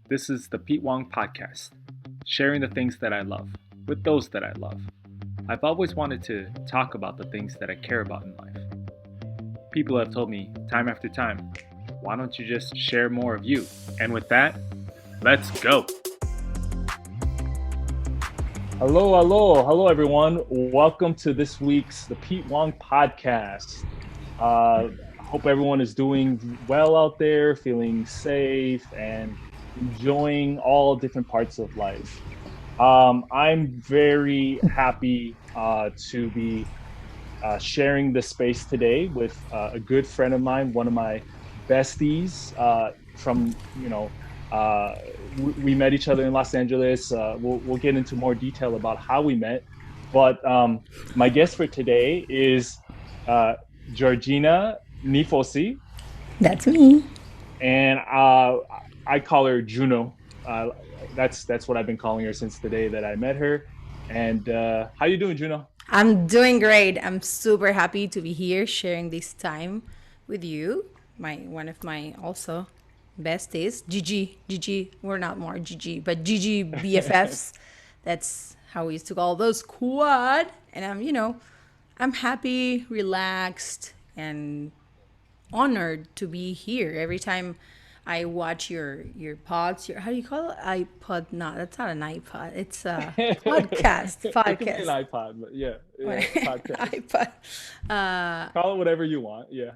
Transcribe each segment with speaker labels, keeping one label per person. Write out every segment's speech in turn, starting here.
Speaker 1: This is the Pete Wong Podcast, sharing the things that I love with those that I love. I've always wanted to talk about the things that I care about in life. People have told me time after time, why don't you just share more of you? And with that, let's go. Hello, everyone. Welcome to this week's the Pete Wong Podcast. Hope everyone is doing well out there, feeling safe, and enjoying all different parts of life. I'm very happy to be sharing the space today with a good friend of mine, one of my besties from, we met each other in Los Angeles. We'll get into more detail about how we met. But my guest for today is Georgina Nifosi.
Speaker 2: That's me.
Speaker 1: And I call her Juno. That's what I've been calling her since the day that I met her. And how you doing, Juno?
Speaker 2: I'm doing great. I'm super happy to be here sharing this time with you. One of my also besties, GG. We're not more GG, but GG BFFs. That's how we used to call those quad. And I'm happy, relaxed, and honored to be here. Every time I watch your pods, how do you call it? iPod? No, that's not an iPod. It's a podcast.
Speaker 1: It could be an iPod, but yeah podcast.
Speaker 2: iPod.
Speaker 1: Call it whatever you want. Yeah.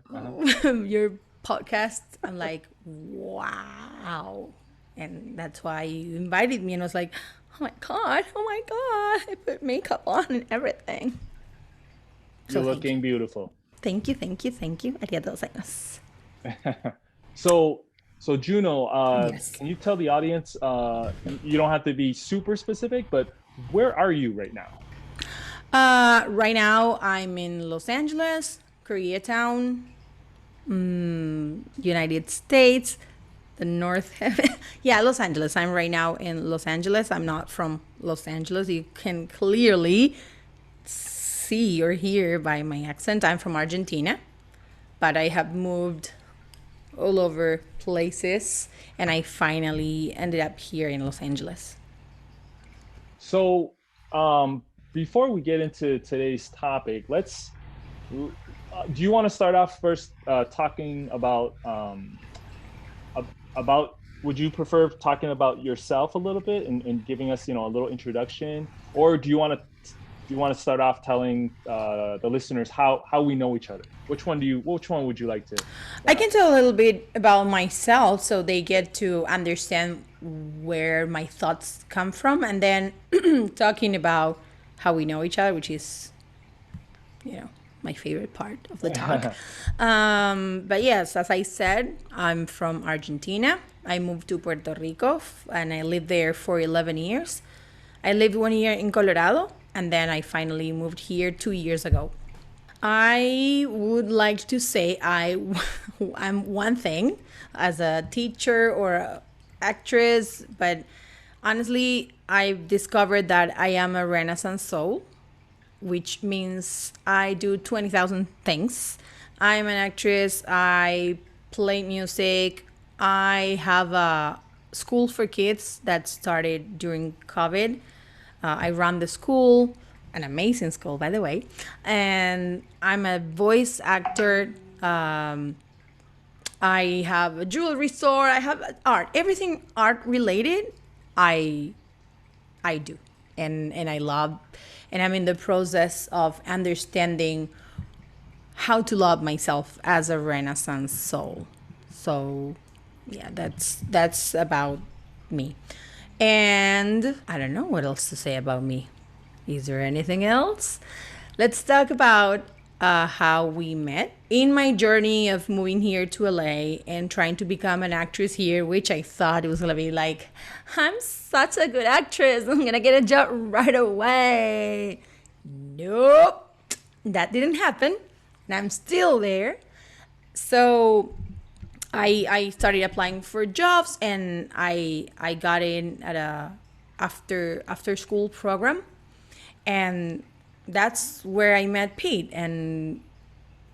Speaker 2: Your podcast. I'm like, wow, and that's why you invited me. And I was like, oh my god, I put makeup on and everything.
Speaker 1: You're looking beautiful.
Speaker 2: Thank you. Arigatou gozaimasu.
Speaker 1: So Juno,
Speaker 2: Yes.
Speaker 1: Can you tell the audience? You don't have to be super specific, but where are you right now?
Speaker 2: Right now, I'm in Los Angeles, Koreatown, United States, the North. Yeah, Los Angeles. I'm right now in Los Angeles. I'm not from Los Angeles. You can clearly see or hear by my accent. I'm from Argentina, but I have moved all over places, and I finally ended up here in Los Angeles.
Speaker 1: So, before we get into today's topic, do you want to start off first talking about, would you prefer talking about yourself a little bit and giving us, a little introduction, or do you want to start off telling the listeners how we know each other? Which one would you like to?
Speaker 2: I can tell a little bit about myself so they get to understand where my thoughts come from, and then talking about how we know each other, which is, my favorite part of the talk. But yes, as I said, I'm from Argentina. I moved to Puerto Rico and I lived there for 11 years. I lived 1 year in Colorado, and then I finally moved here 2 years ago. I would like to say I'm one thing as a teacher or a actress, but honestly, I've discovered that I am a Renaissance soul, which means I do 20,000 things. I'm an actress. I play music. I have a school for kids that started during COVID. I run the school, an amazing school, by the way. And I'm a voice actor. I have a jewelry store. I have art. Everything art related, I do. And I love. And I'm in the process of understanding how to love myself as a Renaissance soul. So, yeah, that's about me. And I don't know what else to say about me. Is there anything else? Let's talk about how we met. In my journey of moving here to LA and trying to become an actress here, which I thought it was going to be like, I'm such a good actress, I'm going to get a job right away. Nope. That didn't happen. And I'm still there. So I started applying for jobs, and I got in at a after school program, and that's where I met Pete. And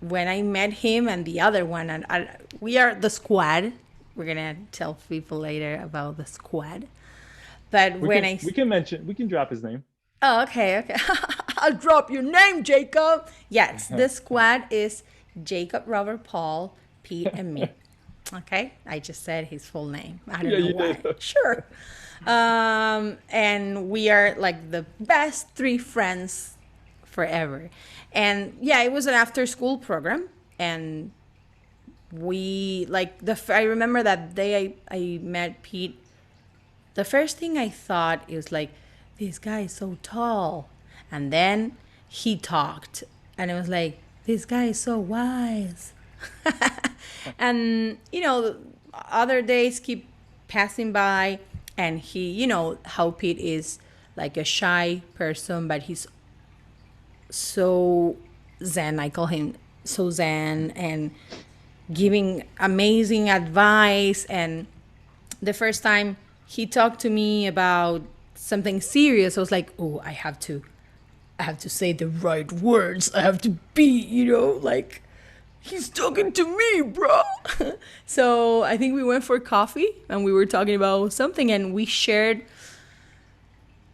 Speaker 2: when I met him and the other one, and we are the squad, we're gonna tell people later about the squad. But
Speaker 1: We
Speaker 2: when
Speaker 1: can
Speaker 2: I
Speaker 1: we can drop his name.
Speaker 2: Oh, okay, okay. I'll drop your name, Jacob. Yes, the squad is Jacob, Robert, Paul, Pete, and me. Okay, I just said his full name. I don't
Speaker 1: Yeah,
Speaker 2: know
Speaker 1: you did.
Speaker 2: why. Sure. And we are like the best three friends forever. And yeah, it was an after school program. And we, like, I remember that day I met Pete. The first thing I thought is like, this guy is so tall. And then he talked, and it was like, this guy is so wise. And, other days keep passing by, and he, how Pete is like a shy person, but he's so zen. I call him so zen and giving amazing advice. And the first time he talked to me about something serious, I was like, oh, I have to say the right words. I have to be, like, he's talking to me, bro. So I think we went for coffee and we were talking about something, and we shared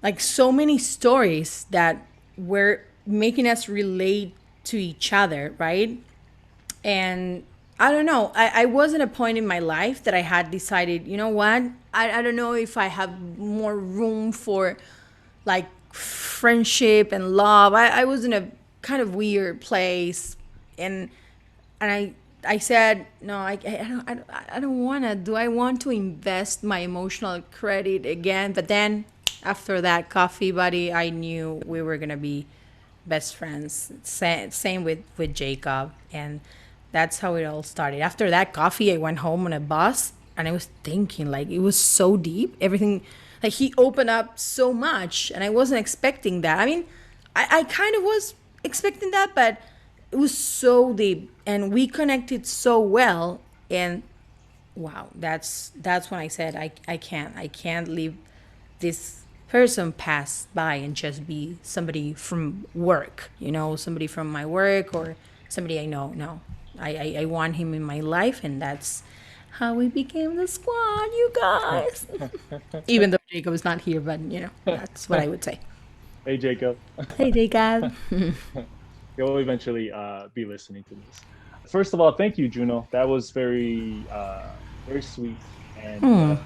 Speaker 2: like so many stories that were making us relate to each other, right? And I don't know. I was at a point in my life that I had decided, you know what? I don't know if I have more room for like friendship and love. I was in a kind of weird place, and I said no. I don't want to. Do I want to invest my emotional credit again? But then after that coffee buddy, I knew we were gonna be best friends. Same with Jacob, and that's how it all started. After that coffee, I went home on a bus, and I was thinking, like, it was so deep. Everything, like, he opened up so much, and I wasn't expecting that. I mean, I kind of was expecting that, but it was so deep, and we connected so well. And wow, that's when I said I can't leave this person pass by and just be somebody from work, somebody from my work or somebody I know. No, I want him in my life, and that's how we became the squad, you guys. Even though Jacob is not here, but that's what I would say.
Speaker 1: Hey, Jacob.
Speaker 2: Hey, Jacob.
Speaker 1: He'll eventually be listening to this. First of all, thank you, Juno. That was very sweet and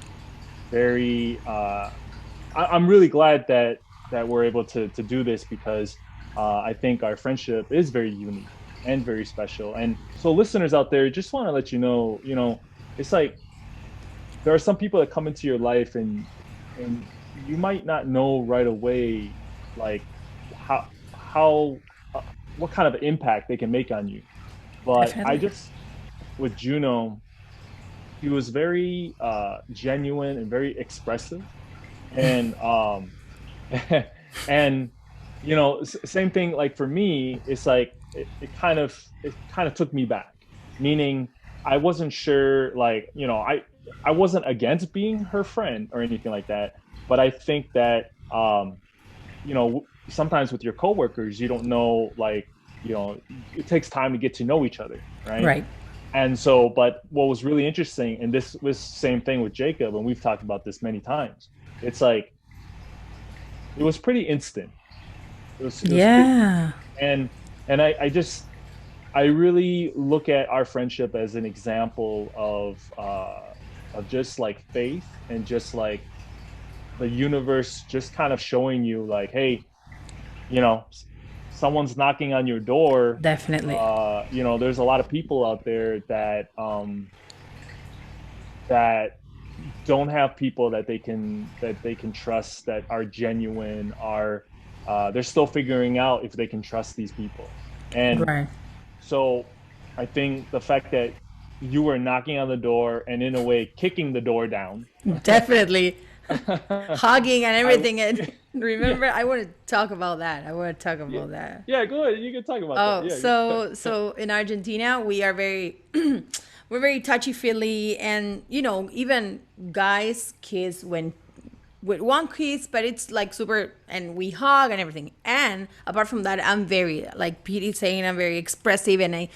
Speaker 1: very. I'm really glad that we're able to do this because I think our friendship is very unique and very special. And so, listeners out there, just want to let it's like there are some people that come into your life, and you might not know right away, like how what kind of impact they can make on you. But I
Speaker 2: Definitely.
Speaker 1: just with Juno, he was very genuine and very expressive, and and same thing. Like for me, it's like it kind of took me back, meaning I wasn't sure. Like I wasn't against being her friend or anything like that, but I think that sometimes with your coworkers, you don't know, like, it takes time to get to know each other, right?
Speaker 2: Right.
Speaker 1: And so, but what was really interesting, and this was same thing with Jacob, and we've talked about this many times. It's like it was pretty instant. It was pretty,
Speaker 2: Yeah.
Speaker 1: and I really look at our friendship as an example of just like faith and just like the universe just kind of showing you like, hey, someone's knocking on your door.
Speaker 2: Definitely.
Speaker 1: There's a lot of people out there that don't have people that they can trust, that are genuine, are they're still figuring out if they can trust these people. And
Speaker 2: Right.
Speaker 1: so I think the fact that you were knocking on the door and in a way kicking the door down.
Speaker 2: Definitely. Hugging and
Speaker 1: I
Speaker 2: everything. And
Speaker 1: Yeah,
Speaker 2: remember, I want to talk about that. I want to talk
Speaker 1: yeah,
Speaker 2: about that.
Speaker 1: yeah, go ahead, you can talk about that.
Speaker 2: Oh,
Speaker 1: Yeah.
Speaker 2: so in Argentina, we are very we're very touchy feely, and even guys, kids, when with one kiss, but it's like super, and we hug and everything. And apart from that, I'm very, like Pete is saying, I'm very expressive, and I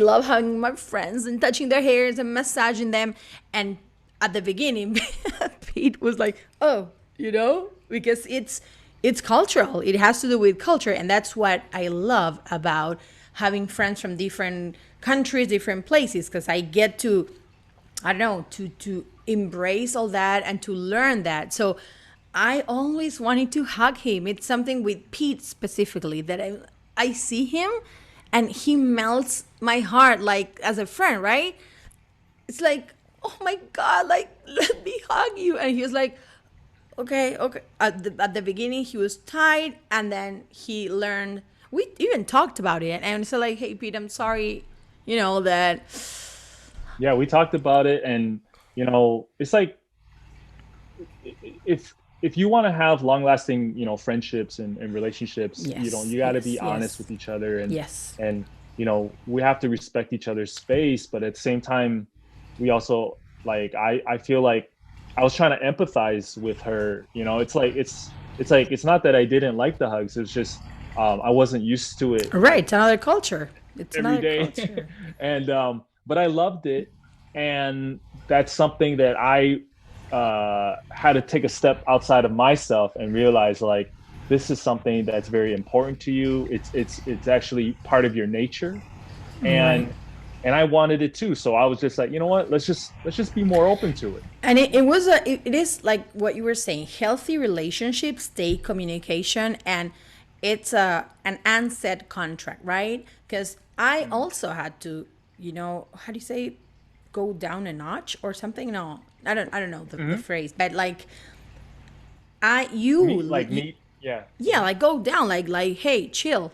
Speaker 2: love hugging my friends and touching their hairs and massaging them. And at the beginning, Pete was like, "Oh, because it's cultural. It has to do with culture, and that's what I love about having friends from different countries, different places, because I get to, I don't know, to embrace all that and to learn that. So I always wanted to hug him. It's something with Pete specifically that I see him and he melts my heart, like as a friend, right? It's like, oh my God, like let me hug you. And he was like, okay, okay. At the beginning he was tired, and then he learned. We even talked about it, and so like, hey Pete, I'm sorry, that.
Speaker 1: Yeah, we talked about it, and it's like if you want to have long lasting friendships and relationships,
Speaker 2: Yes,
Speaker 1: you got to be
Speaker 2: yes,
Speaker 1: honest
Speaker 2: yes,
Speaker 1: with each other, and
Speaker 2: yes.
Speaker 1: and we have to respect each other's space, but at the same time we also, like, I feel like I was trying to empathize with her. It's not that I didn't like the hugs, it's just I wasn't used to it,
Speaker 2: Right,
Speaker 1: like,
Speaker 2: it's another culture. It's
Speaker 1: every
Speaker 2: another
Speaker 1: day.
Speaker 2: culture.
Speaker 1: And but I loved it, and that's something that I had to take a step outside of myself and realize, like, this is something that's very important to you. It's actually part of your nature,
Speaker 2: Right.
Speaker 1: and I wanted it too. So I was just like, you know what, let's just be more open to it.
Speaker 2: And it is like what you were saying, healthy relationships take communication, and it's an unsaid contract, right? Because I also had to, how do you say, go down a notch or something. No, I don't know the
Speaker 1: Mm-hmm.
Speaker 2: phrase, but like, I you
Speaker 1: Meet, yeah.
Speaker 2: yeah, like go down, like hey, chill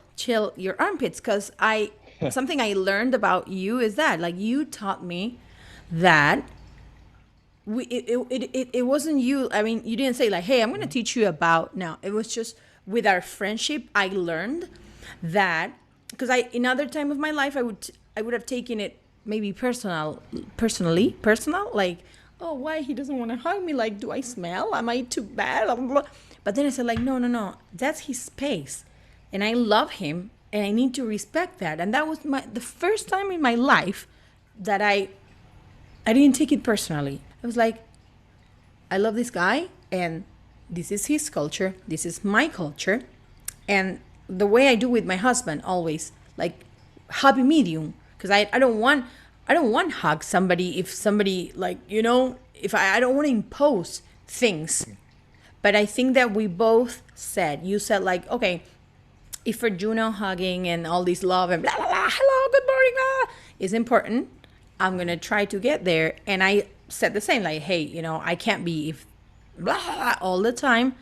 Speaker 2: your armpits, because I something I learned about you is that, like, you taught me that it wasn't you. I mean, you didn't say like, hey, I'm going to
Speaker 1: Mhm.
Speaker 2: teach you about. No, it was just with our friendship I learned that, because I, in other time of my life, I would have taken it maybe personal, like, oh, why he doesn't want to hug me, like, do I smell, am I too bad, blah, blah, blah. But then I said, like, no, no, no, that's his space, and I love him, and I need to respect that. And that was the first time in my life that I didn't take it personally. I was like, I love this guy, and this is his culture, this is my culture. And the way I do with my husband, always, like, happy medium, because I don't want hug somebody if somebody, like, if I don't want to impose things. But I think that we both said, you said, like, okay, if for Juno hugging and all this love and blah blah blah, hello, good morning, is important, I'm gonna try to get there. And I said the same, like, hey, I can't be if blah, blah, blah all the time.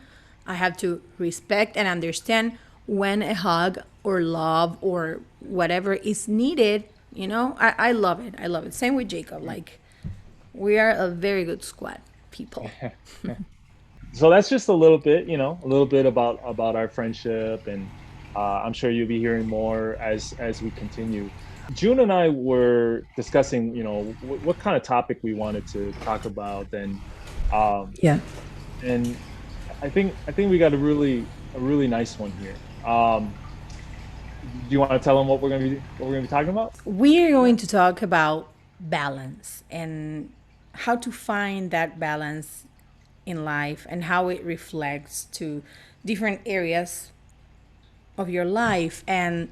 Speaker 2: I have to respect and understand when a hug or love or whatever is needed. I love it. I love it. Same with Jacob. Like, we are a very good squad, people.
Speaker 1: So that's just a little bit, a little bit about our friendship, and I'm sure you'll be hearing more as we continue. June and I were discussing, what kind of topic we wanted to talk about, um,
Speaker 2: Yeah.
Speaker 1: and I think we got a really nice one here. Do you want to tell them what we're gonna be talking about?
Speaker 2: We are going to talk about balance and how to find that balance in life and how it reflects to different areas of your life. And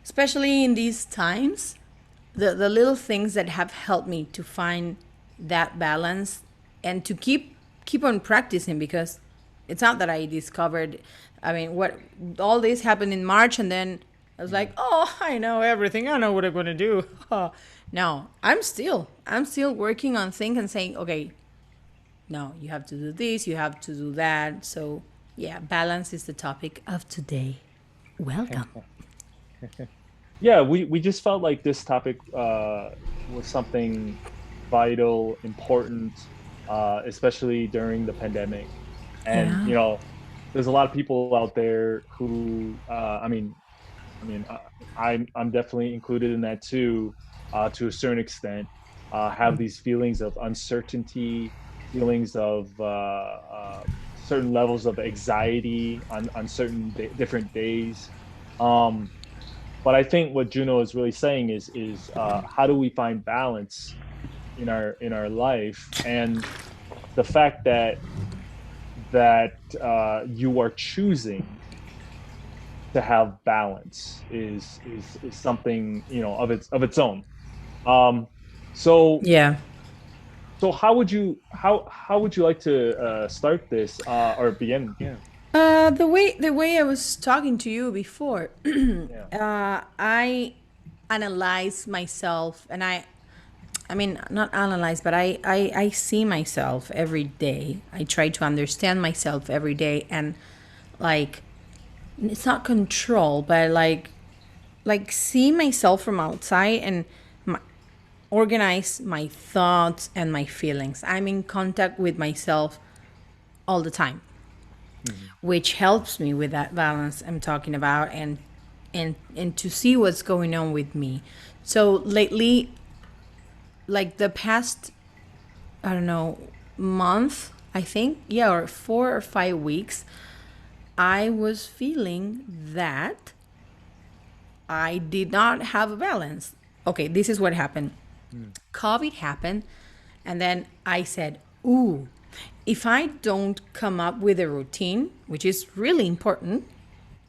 Speaker 2: especially in these times, the little things that have helped me to find that balance and to keep on practicing, because it's not that I discovered, I mean, what all this happened in March, and then I was like,
Speaker 1: Mhm.
Speaker 2: oh, I know everything, I know what I'm going to do. No, I'm still working on things and saying, okay, no, you have to do this, you have to do that. So yeah, balance is the topic of today. Welcome.
Speaker 1: Yeah, we just felt like this topic was something vital, important, especially during the pandemic. And
Speaker 2: Yeah.
Speaker 1: there's a lot of people out there who, I mean, I'm definitely included in that too, to a certain extent, have these feelings of uncertainty, feelings of certain levels of anxiety on certain different days. Um, but I think what Juno is really saying is how do we find balance in our life, and the fact that you are choosing to have balance is something, of its own. Um, so
Speaker 2: Yeah.
Speaker 1: so how would you like to start this or begin? Yeah,
Speaker 2: The way I was talking to you before,
Speaker 1: yeah,
Speaker 2: I analyze myself, and I mean, not analyze, but I see myself every day. I try to understand myself every day, and like, it's not control, but like see myself from outside and organize my thoughts and my feelings. I'm in contact with myself all the time,
Speaker 1: hmm,
Speaker 2: which helps me with that balance I'm talking about, and to see what's going on with me. So lately, like the past, I don't know, month, I think, yeah, or 4 or 5 weeks, I was feeling that I did not have a balance. Okay, this is what happened.
Speaker 1: hmm,
Speaker 2: COVID happened, and then I said, ooh, if I don't come up with a routine, which is really important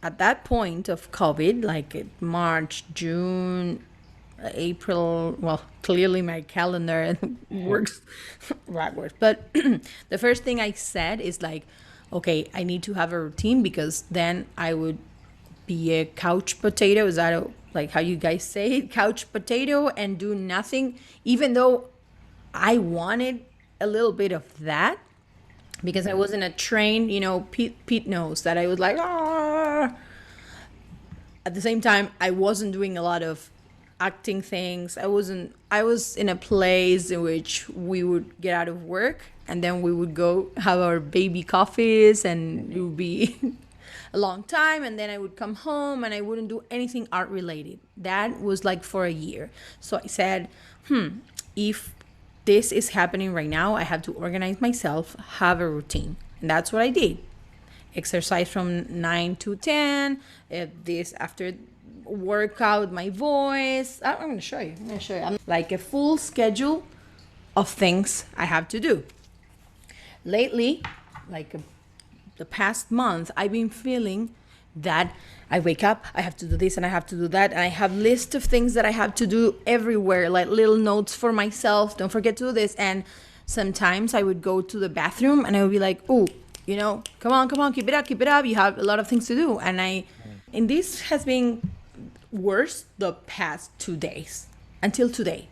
Speaker 2: at that point of COVID, like March, June, April, well, clearly my calendar works backwards. But the first thing I said is like, okay, I need to have a routine, because then I would be a couch potato. Is that like how you guys say it? Couch potato, and do nothing, even though I wanted a little bit of that, because I
Speaker 1: hmm,
Speaker 2: wasn't a trained, Pete knows that I was like, ah. At the same time, I wasn't doing a lot of acting things. I was in a place in which we would get out of work, and then we would go have our baby coffees, and it would be a long time, and then I would come home and I wouldn't do anything art related. That was like for a year. So I said, if this is happening right now, I have to organize myself, have a routine. And that's what I did. Exercise from 9 to 10, this after workout, my voice. I'm going to show you. I'm going to show you. I'm like a full schedule of things I have to do. Lately, like the past month, I've been feeling that I wake up, I have to do this and I have to do that, and I have list of things that I have to do everywhere, like little notes for myself. Don't forget to do this. And sometimes I would go to the bathroom and I would be like, oh, come on, keep it up, keep it up. You have a lot of things to do. And this has been worse the past 2 days until today.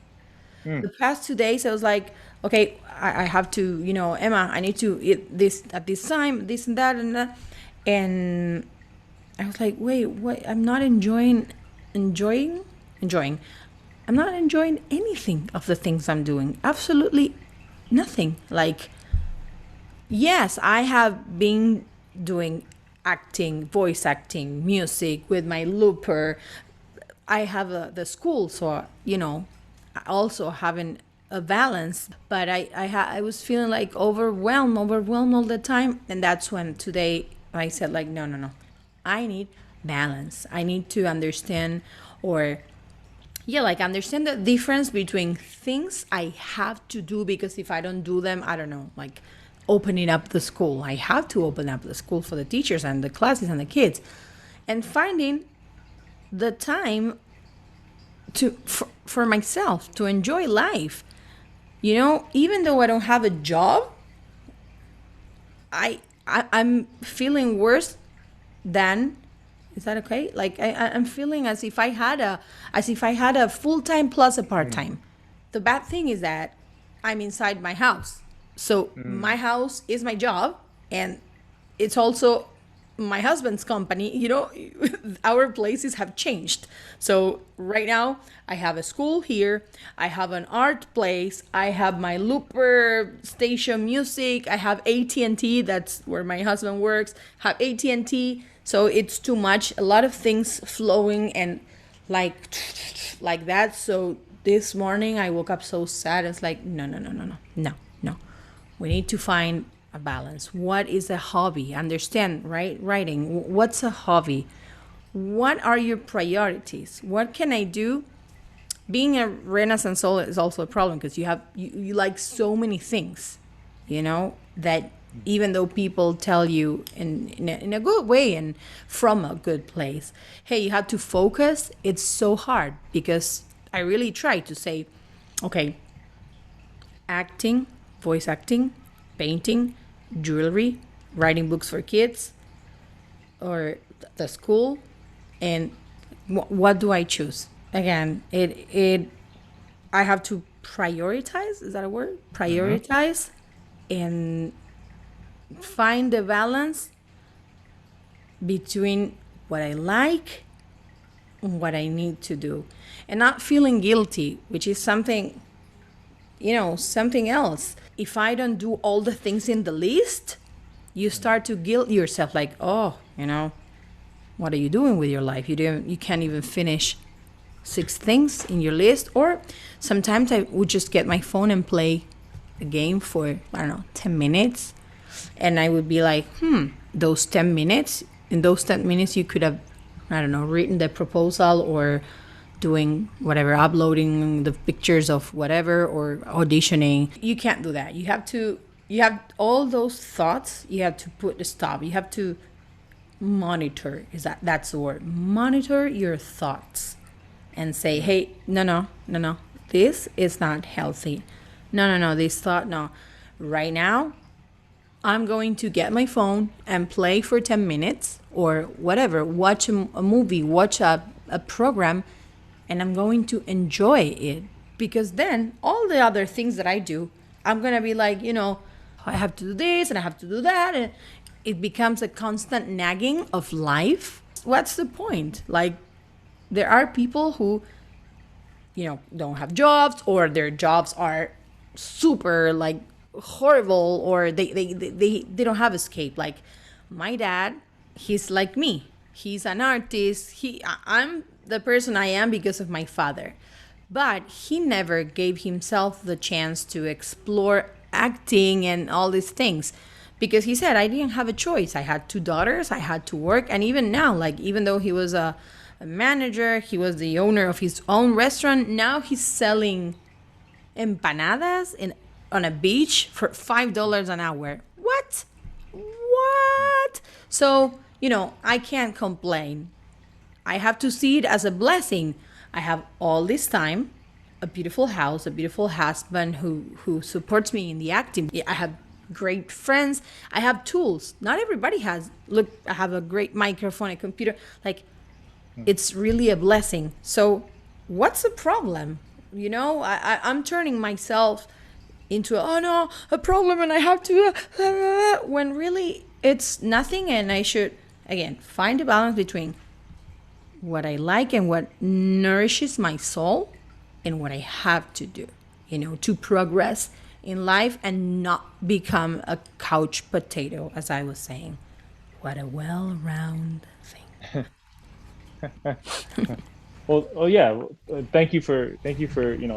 Speaker 1: hmm,
Speaker 2: The past 2 days, I was like, okay, I have to, Emma, I need to eat this at this time, this and that and that. And I was like, wait, what? I'm not enjoying. I'm not enjoying anything of the things I'm doing. Absolutely nothing. Like, yes, I have been doing acting, voice acting, music with my looper. I have the school, so I also having a balance. But I was feeling like overwhelmed all the time, and that's when today I said like, no, no, no, I need balance. I need to understand, or yeah, like understand the difference between things I have to do, because if I don't do them, I don't know, like opening up the school. I have to open up the school for the teachers and the classes and the kids, and finding the time for myself to enjoy life. Even though I don't have a job, I'm feeling worse than, is that okay? Like I'm feeling as if I had a full time plus a part
Speaker 1: hmm,
Speaker 2: time. The bad thing is that I'm inside my house. So
Speaker 1: hmm,
Speaker 2: my house is my job, and it's also my husband's company. Our places have changed. So right now I have a school here, I have an art place, I have my looper station music, I have AT&T, that's where my husband works, have AT&T. So it's too much, a lot of things flowing and like that. So this morning I woke up so sad. It's like, no, no, no, no, no, no, no. We need to find a balance. What is a hobby? Understand, right? Writing. What's a hobby? What are your priorities? What can I do? Being a Renaissance soul is also a problem because you like so many things, that even though people tell you in a good way and from a good place, hey, you have to focus, it's so hard because I really try to say, okay, acting, voice acting, painting, jewelry, writing books for kids, or the school, and what do I choose? Again, it I have to prioritize. Is that a word?
Speaker 1: Mm-hmm.
Speaker 2: Prioritize and find the balance between what I like and what I need to do, and not feeling guilty, which is something else. If I don't do all the things in the list, you start to guilt yourself like, oh, what are you doing with your life? You can't even finish 6 things in your list. Or sometimes I would just get my phone and play a game for, I don't know, 10 minutes. And I would be like, those 10 minutes, in those 10 minutes, you could have, I don't know, written the proposal or doing whatever, uploading the pictures of whatever or auditioning. You can't do that. You have all those thoughts, you have to put a stop. You have to monitor, that's the word. Monitor your thoughts and say, hey, no, this is not healthy. No, this thought, no. Right now, I'm going to get my phone and play for 10 minutes or whatever, watch a movie, watch a program, and I'm going to enjoy it. Because then all the other things that I do, I'm going to be like, I have to do this and I have to do that. And it becomes a constant nagging of life. What's the point? Like, there are people who, don't have jobs, or their jobs are super like horrible, or they don't have escape. Like my dad, he's like me. He's an artist. I'm the person I am because of my father. But he never gave himself the chance to explore acting and all these things, because he said, I didn't have a choice. I had 2 daughters, I had to work. And even now, like, even though he was a manager, he was the owner of his own restaurant, now he's selling empanadas on a beach for $5 an hour. What? So, I can't complain. I have to see it as a blessing. I have all this time, a beautiful house, a beautiful husband who supports me in the acting. I have great friends. I have tools. Not everybody has. Look, I have a great microphone, a computer. Like, it's really a blessing. So what's the problem? I'm turning myself into a problem, and I have to when really it's nothing. And I should, again, find a balance between what I like and what nourishes my soul and what I have to do, to progress in life and not become a couch potato, as I was saying. What a well-rounded thing.
Speaker 1: Well, yeah. Thank you for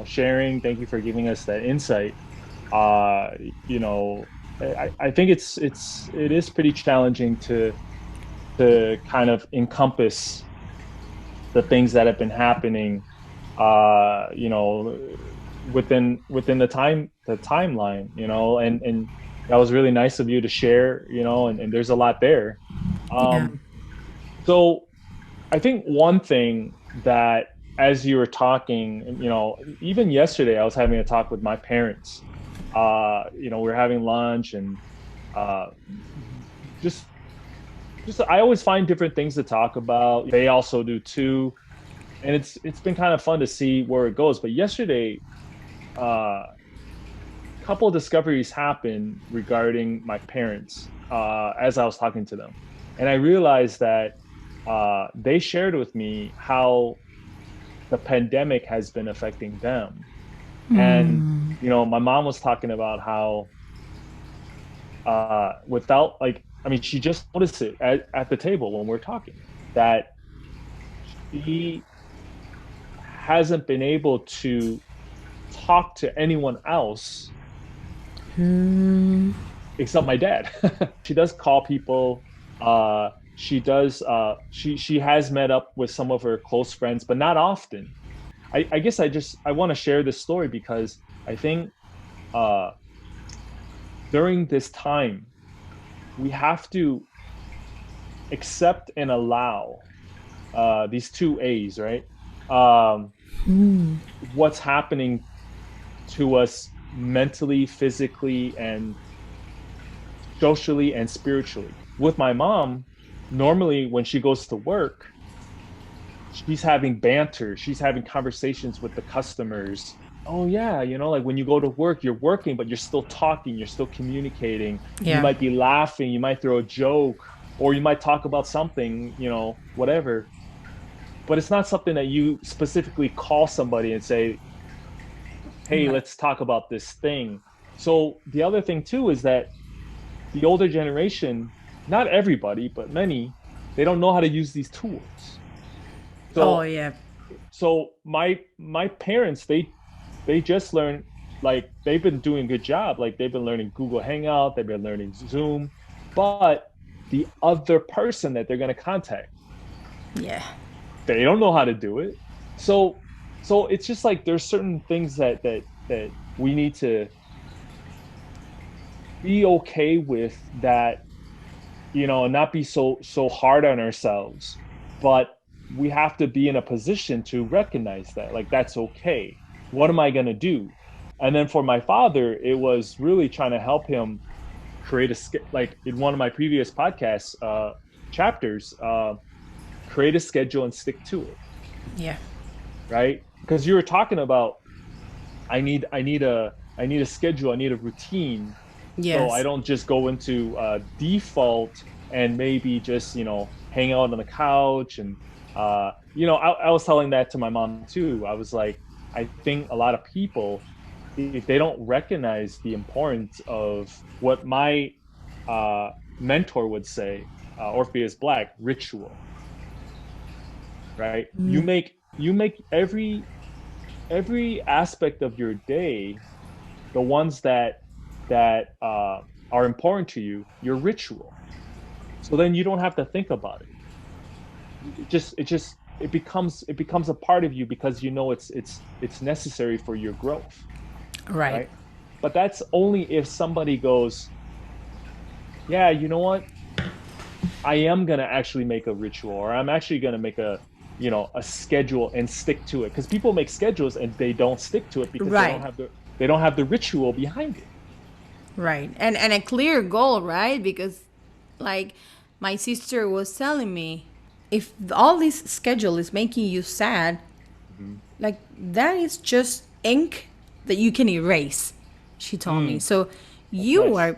Speaker 1: sharing. Thank you for giving us that insight. Uh, you know, I think it is pretty challenging to kind of encompass the things that have been happening. Uh, you know, within the timeline. And that was really nice of you to share. And there's a lot there.
Speaker 2: Yeah.
Speaker 1: Um, so I think one thing that, as you were talking, even yesterday, I was having a talk with my parents. We were having lunch, and uh, just, I always find different things to talk about. They also do too, and it's been kind of fun to see where it goes. But yesterday, a couple of discoveries happened regarding my parents as I was talking to them, and I realized that they shared with me how the pandemic has been affecting them. And my mom was talking about how without, like, I mean, she just noticed it at the table when we're talking, that she hasn't been able to talk to anyone else except my dad. She does call people. She has met up with some of her close friends, but not often. I guess I want to share this story because I think uh, during this time we have to accept and allow these two A's, right? Um, what's happening to us mentally, physically, and socially and spiritually. With my mom, normally when she goes to work, she's having banter, she's having conversations with the customers. Oh yeah, like when you go to work, you're working, but you're still talking, you're still communicating. You
Speaker 2: Yeah.
Speaker 1: might be laughing, you might throw a joke, or you might talk about something, whatever. But it's not something that you specifically call somebody and say, hey,
Speaker 2: Right.
Speaker 1: let's talk about this thing. So the other thing too is that the older generation, not everybody, but many, they don't know how to use these tools.
Speaker 2: Oh
Speaker 1: So
Speaker 2: yeah.
Speaker 1: my parents, they just learned, like they've been doing a good job. Like they've been learning Google Hangout, they've been learning Zoom, but the other person that they're going to contact,
Speaker 2: Yeah.
Speaker 1: they don't know how to do it. So so it's just like there's certain things that we need to be okay with, that not be so hard on ourselves, but we have to be in a position to recognize that, like, that's okay. What am I going to do? And then for my father, it was really trying to help him create like in one of my previous podcast chapters, create a schedule and stick to it,
Speaker 2: Yeah.
Speaker 1: right? Because you were talking about, I need a schedule, I need a routine, so I
Speaker 2: Yes.
Speaker 1: don't just go into default and maybe just hang out on the couch. And I was telling that to my mom too. I was like, I think a lot of people, if they don't recognize the importance of what my uh, mentor would say, Orpheus Black, ritual, right? You make every aspect of your day, the ones that are important to you, your ritual. So then you don't have to think about it. It becomes a part of you because it's necessary for your growth,
Speaker 2: Right.
Speaker 1: right? But that's only if somebody goes, yeah, you know what? I am gonna actually make a ritual, or I'm actually gonna make a schedule and stick to it. Because people make schedules and they don't stick to it because they don't
Speaker 2: Right.
Speaker 1: have the ritual behind it.
Speaker 2: Right. And a clear goal, right? Because like my sister was telling me, if all this schedule is making you sad,
Speaker 1: Mhm.
Speaker 2: like that is just ink that you can erase, she told me.
Speaker 1: Mm,
Speaker 2: So
Speaker 1: that's
Speaker 2: you
Speaker 1: nice.
Speaker 2: are,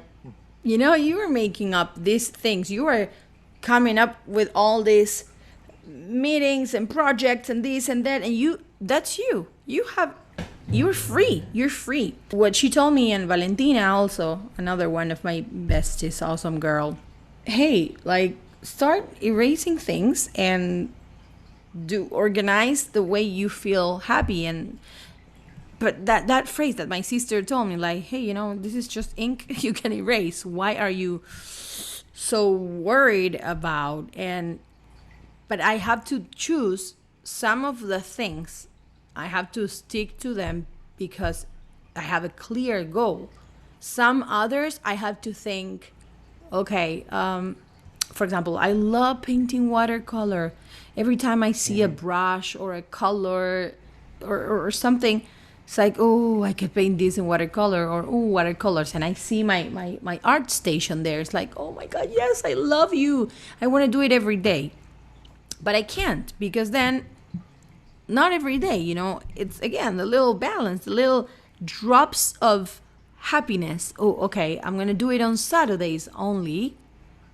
Speaker 2: you are making up these things. You are coming up with all these meetings and projects and this and that, and that's you. You're free. You're free. What she told me, and Valentina also, another one of my besties, awesome girl. Hey, like start erasing things and do organize the way you feel happy. And but that phrase that my sister told me, like, hey, this is just ink you can erase. Why are you so worried about? And but I have to choose some of the things. I have to stick to them because I have a clear goal. Some others I have to think, okay, for example, I love painting watercolor. Every time I see a
Speaker 1: Mhm.
Speaker 2: brush or a color or something, it's like, oh, I could paint this in watercolor, or oh, watercolors. And I see my art station there. It's like, oh my God, yes, I love you. I want to do it every day. But I can't because then not every day, it's again the little balance, the little drops of happiness. Oh, okay, I'm going to do it on Saturdays only,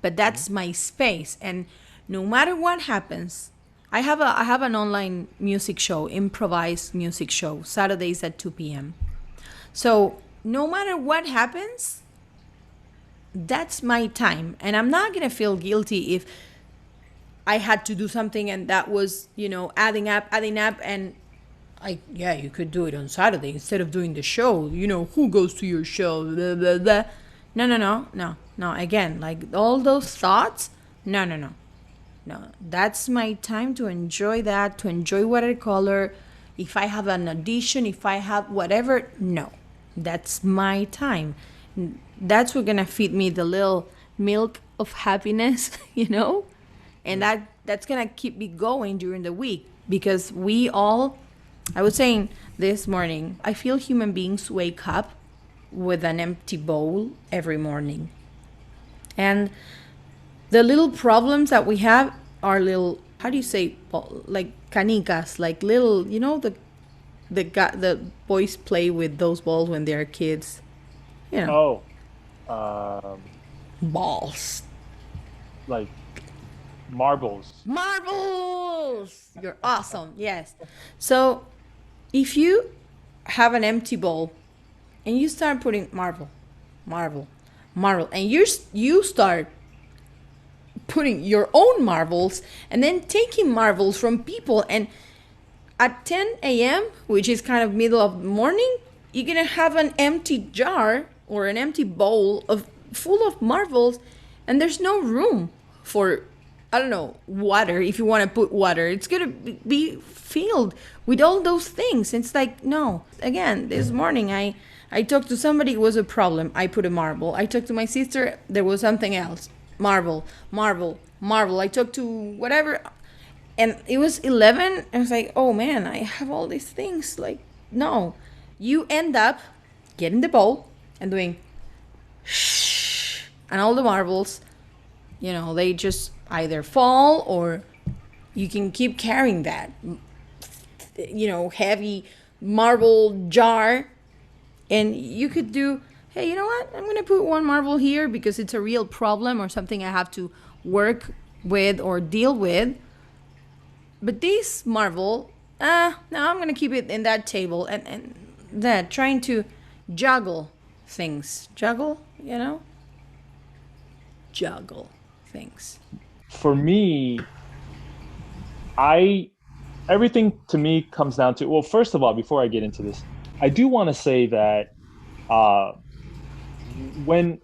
Speaker 2: but
Speaker 1: Mhm.
Speaker 2: that's my space. And no matter what happens, I have an online music show, improvised music show, Saturdays at 2 p.m. So no matter what happens, that's my time, and I'm not going to feel guilty if I had to do something and that was, adding up, and Yeah, you could do it on Saturday instead of doing the show. Who goes to your show? Blah, blah, blah. No, no, no, no, no. Again, like all those thoughts. No, no, no, no. That's my time to enjoy that, to enjoy watercolor. If I have an audition, if I have whatever, no, that's my time. That's what's gonna feed me the little milk of happiness, and that's gonna keep me going during the week because we all, I was saying this morning, I feel human beings wake up with an empty bowl every morning. And the little problems that we have are little, how do you say, like canicas, like little, the boys play with those balls when they're kids. You know,
Speaker 1: Oh, um,
Speaker 2: balls.
Speaker 1: like marbles.
Speaker 2: Marbles! You're awesome. Yes. So if you have an empty bowl and you start putting marble, marble, and you start putting your own marbles and then taking marbles from people, and at 10 a.m., which is kind of middle of the morning, you're gonna have an empty jar or an empty bowl of full of marbles, and there's no room for, I don't know, water. If you want to put water, it's gonna be filled with all those things. It's like, no. Again, this morning I talked to somebody, it was a problem, I put a marble. I talked to my sister, there was something else, marble, marble, marble. I talked to whatever, and it was 11. I was like, oh man, I have all these things. Like, no. You end up getting the bowl and doing shh, and all the marbles, they just either fall, or you can keep carrying that, heavy marble jar. And you could do, hey, you know what? I'm going to put one marble here because it's a real problem or something I have to work with or deal with. But this marble, no, I'm going to keep it in that table. And that, trying to juggle things. Juggle, Juggle things.
Speaker 1: For me, I everything to me comes down to, well, first of all, before I get into this, I do want to say that uh, when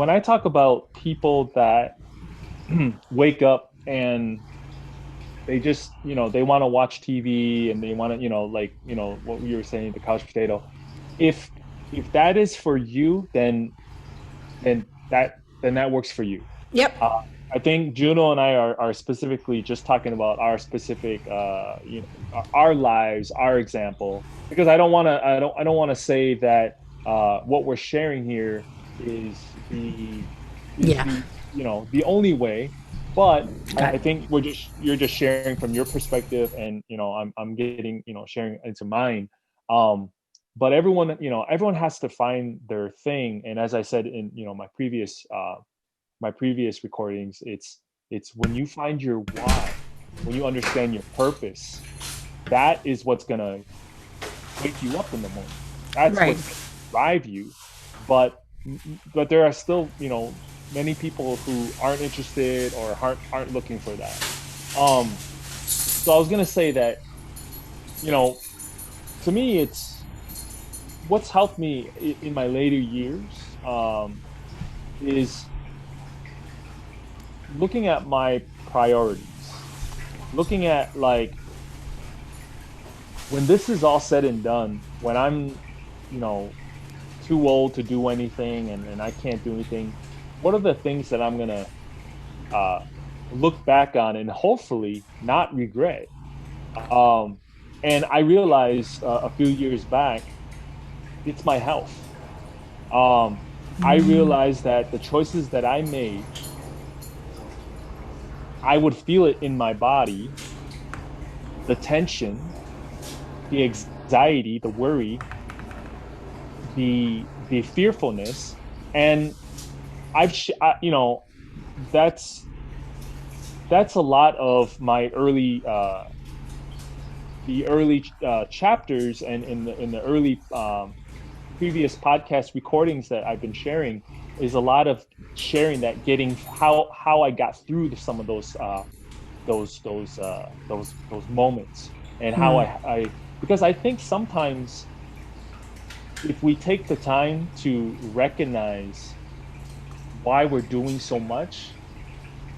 Speaker 1: I talk about people that wake up and they just they want to watch TV and they want to what we were saying, the couch potato. If that is for you, then that works for you.
Speaker 2: Yep.
Speaker 1: Uh, I think Juno and I are specifically just talking about our specific, our lives, our example, because I don't want to say that what we're sharing here is
Speaker 2: Yeah.
Speaker 1: the only way, but
Speaker 2: Got
Speaker 1: I
Speaker 2: it.
Speaker 1: think you're just sharing from your perspective, and I'm getting sharing into mine. Um, but everyone has to find their thing, and as I said in my previous recordings, it's when you find your why, when you understand your purpose, that is what's gonna wake you up in the morning. That's
Speaker 2: Right.
Speaker 1: what's gonna drive you. But but there are still many people who aren't interested or aren't looking for that. Um, so I was gonna say that you know to me it's what's helped me in my later years is looking at my priorities, looking at like when this is all said and done, when I'm, you know, too old to do anything and I can't do anything, what are the things that I'm gonna uh, look back on and hopefully not regret? Um, and I realized a few years back, it's my health. Um, I realized that the choices that I made, I would feel it in my body, the tension, the anxiety, the worry, the fearfulness, and that's that's a lot of my early the early chapters, and in the early previous podcast recordings that I've been sharing, is a lot of sharing that, getting how I got through some of those moments, and how because I think sometimes if we take the time to recognize why we're doing so much,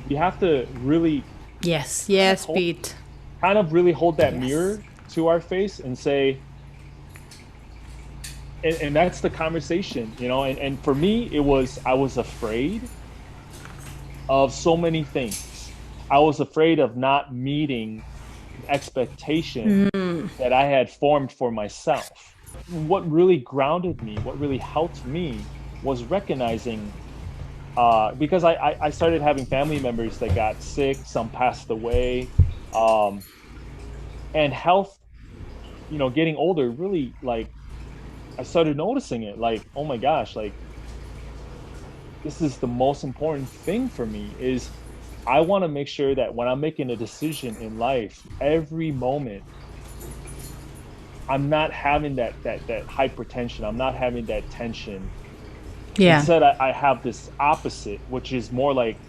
Speaker 1: we have to really
Speaker 2: Yes,
Speaker 1: kind of
Speaker 2: yes,
Speaker 1: hold
Speaker 2: Pete.
Speaker 1: really hold that
Speaker 2: Yes.
Speaker 1: mirror to our face and say, and that's the conversation, you know. And for me, it was I was afraid of so many things. I was afraid of not meeting the expectation that I had formed for myself. What really grounded me, what really helped me was recognizing because I started having family members that got sick, some passed away, um, and health, you know, getting older really like I started noticing it like, oh my gosh, like this is the most important thing for me is I want to make sure that when I'm making a decision in life, every moment I'm not having that hypertension. I'm not having that tension.
Speaker 2: Yeah.
Speaker 1: Instead, I have this opposite, which is more like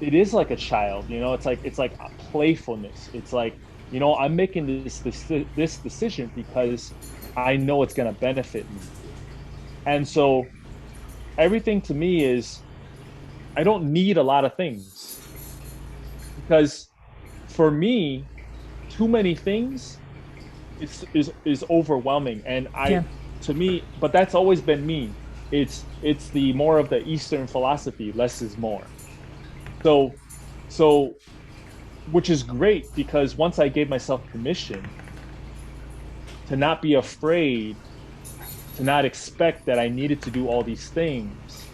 Speaker 1: it is like a child, you know, it's like a playfulness. It's like, you know, I'm making this decision because I know it's gonna benefit me. And so everything to me is I don't need a lot of things because for me, too many things is overwhelming. And
Speaker 2: Yeah.
Speaker 1: I to me, but that's always been me. It's the more of the Eastern philosophy, less is more. So so which is great because once I gave myself permission to not be afraid, to not expect that I needed to do all these things,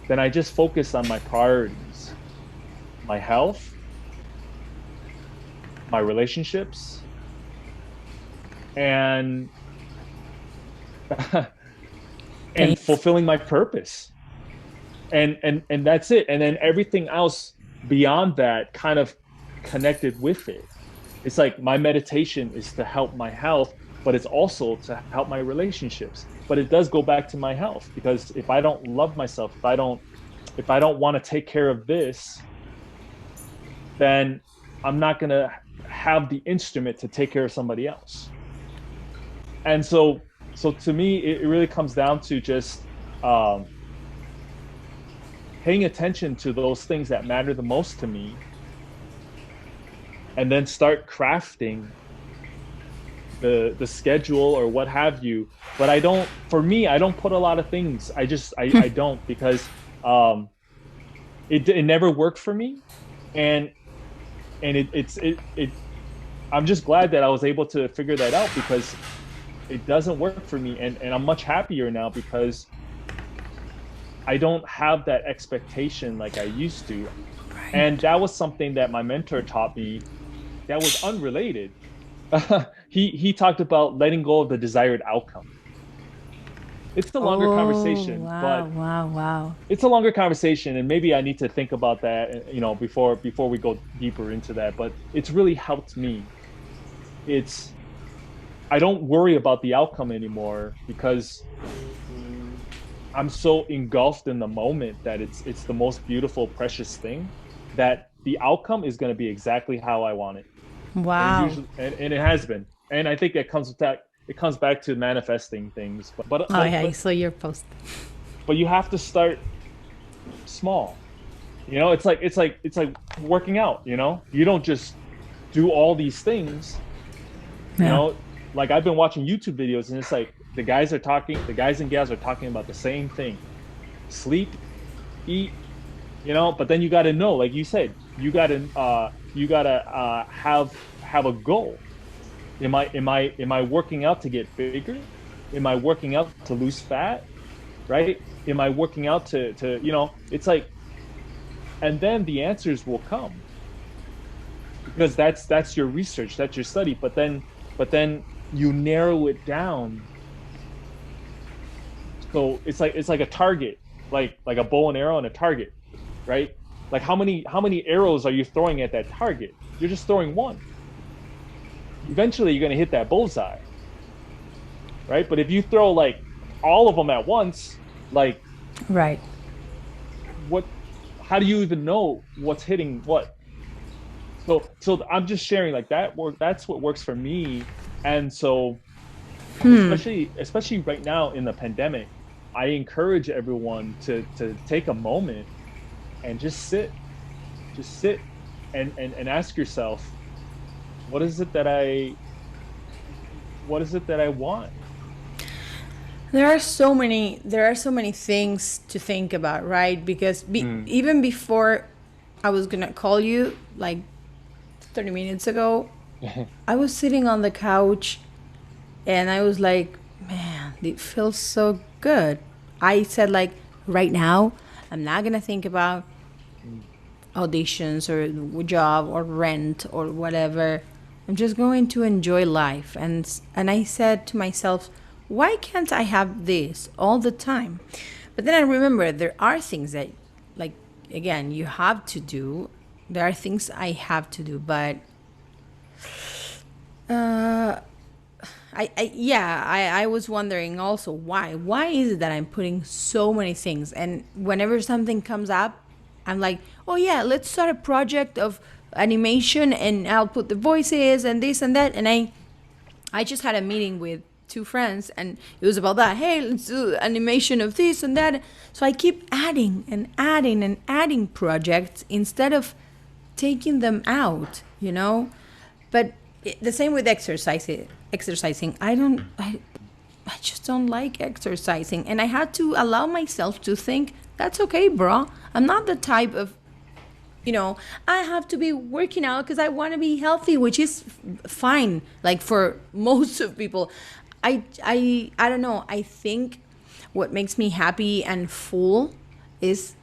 Speaker 1: then I just focused on my priorities, my health, my relationships, and and
Speaker 2: Thanks.
Speaker 1: fulfilling my purpose. And that's it. And then everything else beyond that kind of connected with it. It's like my meditation is to help my health, but it's also to help my relationships. But it does go back to my health because if I don't love myself, if I don't want to take care of this, then I'm not going to have the instrument to take care of somebody else. And so to me it really comes down to just um paying attention to those things that matter the most to me and then start crafting the schedule or what have you. But I don't, for me, I don't put a lot of things. I don't because um it never worked for me. And it I'm just glad that I was able to figure that out because it doesn't work for me. And I'm much happier now because I don't have that expectation like I used to. And
Speaker 2: Right.
Speaker 1: that was something that my mentor taught me that was unrelated. He talked about letting go of the desired outcome. It's a longer
Speaker 2: Oh,
Speaker 1: conversation,
Speaker 2: wow,
Speaker 1: but
Speaker 2: wow, wow.
Speaker 1: it's a longer conversation, and maybe I need to think about that, you know, before we go deeper into that. But it's really helped me. It's I don't worry about the outcome anymore because I'm so engulfed in the moment that it's the most beautiful, precious thing that the outcome is going to be exactly how I want it. And it
Speaker 2: Wow.
Speaker 1: usually and it has been. And I think that comes with that it comes back to manifesting things.
Speaker 2: Oh, yeah, I saw your post.
Speaker 1: But you have to start small. You know, it's like working out, you know? You don't just do all these things, you
Speaker 2: Yeah.
Speaker 1: know? Like I've been watching YouTube videos and it's like the guys and gals are talking about the same thing. Sleep, eat, you know, but then you got to know, like you said, you got to have a goal. Am I working out to get bigger? Am I working out to lose fat? Right? Am I working out to you know? It's like, and then the answers will come because that's your research, that's your study. But then you narrow it down. So it's like a target, like a bow and arrow and a target, right? Like how many arrows are you throwing at that target? You're just throwing one. Eventually, you're gonna hit that bullseye, right? But if you throw like all of them at once, like
Speaker 2: Right.
Speaker 1: what how do you even know what's hitting what? So I'm just sharing like that work. That's what works for me. And so especially right now in the pandemic, I encourage everyone to take a moment and just sit and ask yourself, what is it that I what is it that I want?
Speaker 2: There are so many things to think about, right? Because
Speaker 1: Mm.
Speaker 2: even before I was gonna call you, like 30 minutes ago, I was sitting on the couch and I was like, man, it feels so good. I said, like, right now, I'm not gonna think about
Speaker 1: Mm.
Speaker 2: auditions or job or rent or whatever. I'm just going to enjoy life. And I said to myself, why can't I have this all the time? But then I remember there are things that, like, again, you have to do. There are things I have to do, but I was wondering also why. Why is it that I'm putting so many things? And whenever something comes up, I'm like, oh yeah, let's start a project of animation and I'll put the voices and this and that. And I just had a meeting with two friends and it was about that. Hey, let's do animation of this and that. So I keep adding and adding and adding projects instead of taking them out, you know? But the same with exercising. Exercising. I just don't like exercising. And I had to allow myself to think, that's okay, bro. I'm not the type of, I have to be working out because I want to be healthy, which is fine. Like for most of people, I don't know. I think what makes me happy and full is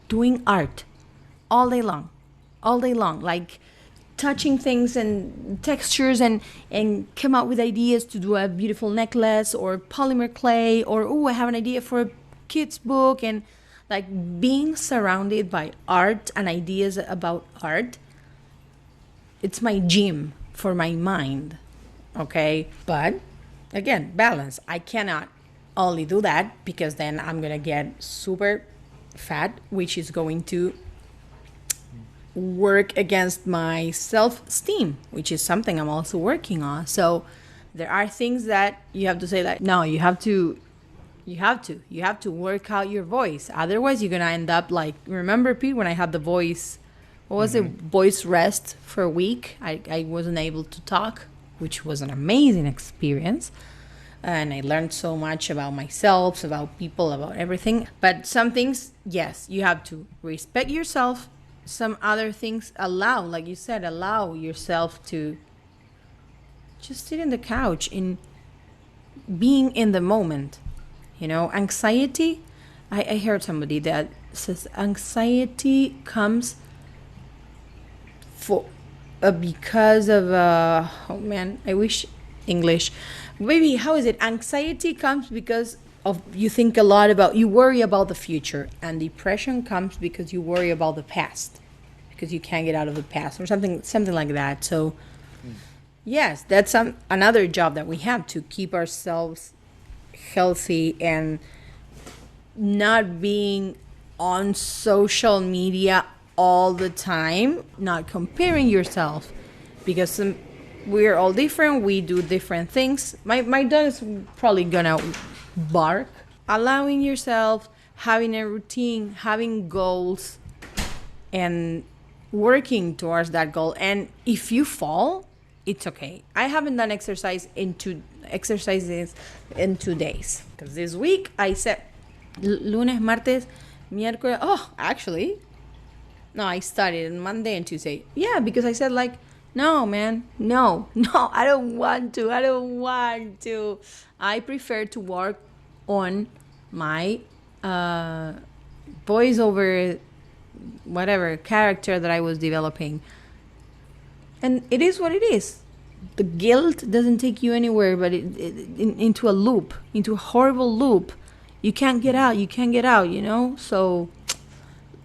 Speaker 2: doing art all day long, like touching things and textures and come up with ideas to do a beautiful necklace or polymer clay or oh, I have an idea for a kid's book. And like being surrounded by art and ideas about art, it's my gym for my mind. Okay, but again, balance. I cannot only do that because then I'm gonna get super fat, which is going to work against my self-esteem, which is something I'm also working on. So there are things that you have to say, like, no, you have to work out your voice. Otherwise you're gonna end up like, remember, Pete, when I had the voice, what was it,
Speaker 1: Mm-hmm.
Speaker 2: voice rest for a week? I wasn't able to talk, which was an amazing experience. And I learned so much about myself, about people, about everything. But some things, yes, you have to respect yourself. Some other things, like you said, allow yourself to just sit in the couch in being in the moment. Anxiety. I heard somebody that says anxiety comes for because of oh man, I wish English. Maybe how is it? Anxiety comes because of you think a lot about, you worry about the future, and depression comes because you worry about the past because you can't get out of the past or something like that. So yes, that's another job that we have, to keep ourselves healthy and not being on social media all the time, not comparing yourself, because we're all different, we do different things. My dog is probably gonna bark. Allowing yourself, having a routine, having goals, and working towards that goal. And if you fall, it's okay. I haven't done exercises in 2 days because this week I said lunes, martes, miércoles. Oh, actually, no, I started on Monday and Tuesday. Yeah, because I said, like, no, man, no, no, I don't want to. I don't want to. I prefer to work on my voiceover, whatever character that I was developing. And it is what it is. The guilt doesn't take you anywhere, but into a loop, into a horrible loop. You can't get out. You can't get out. So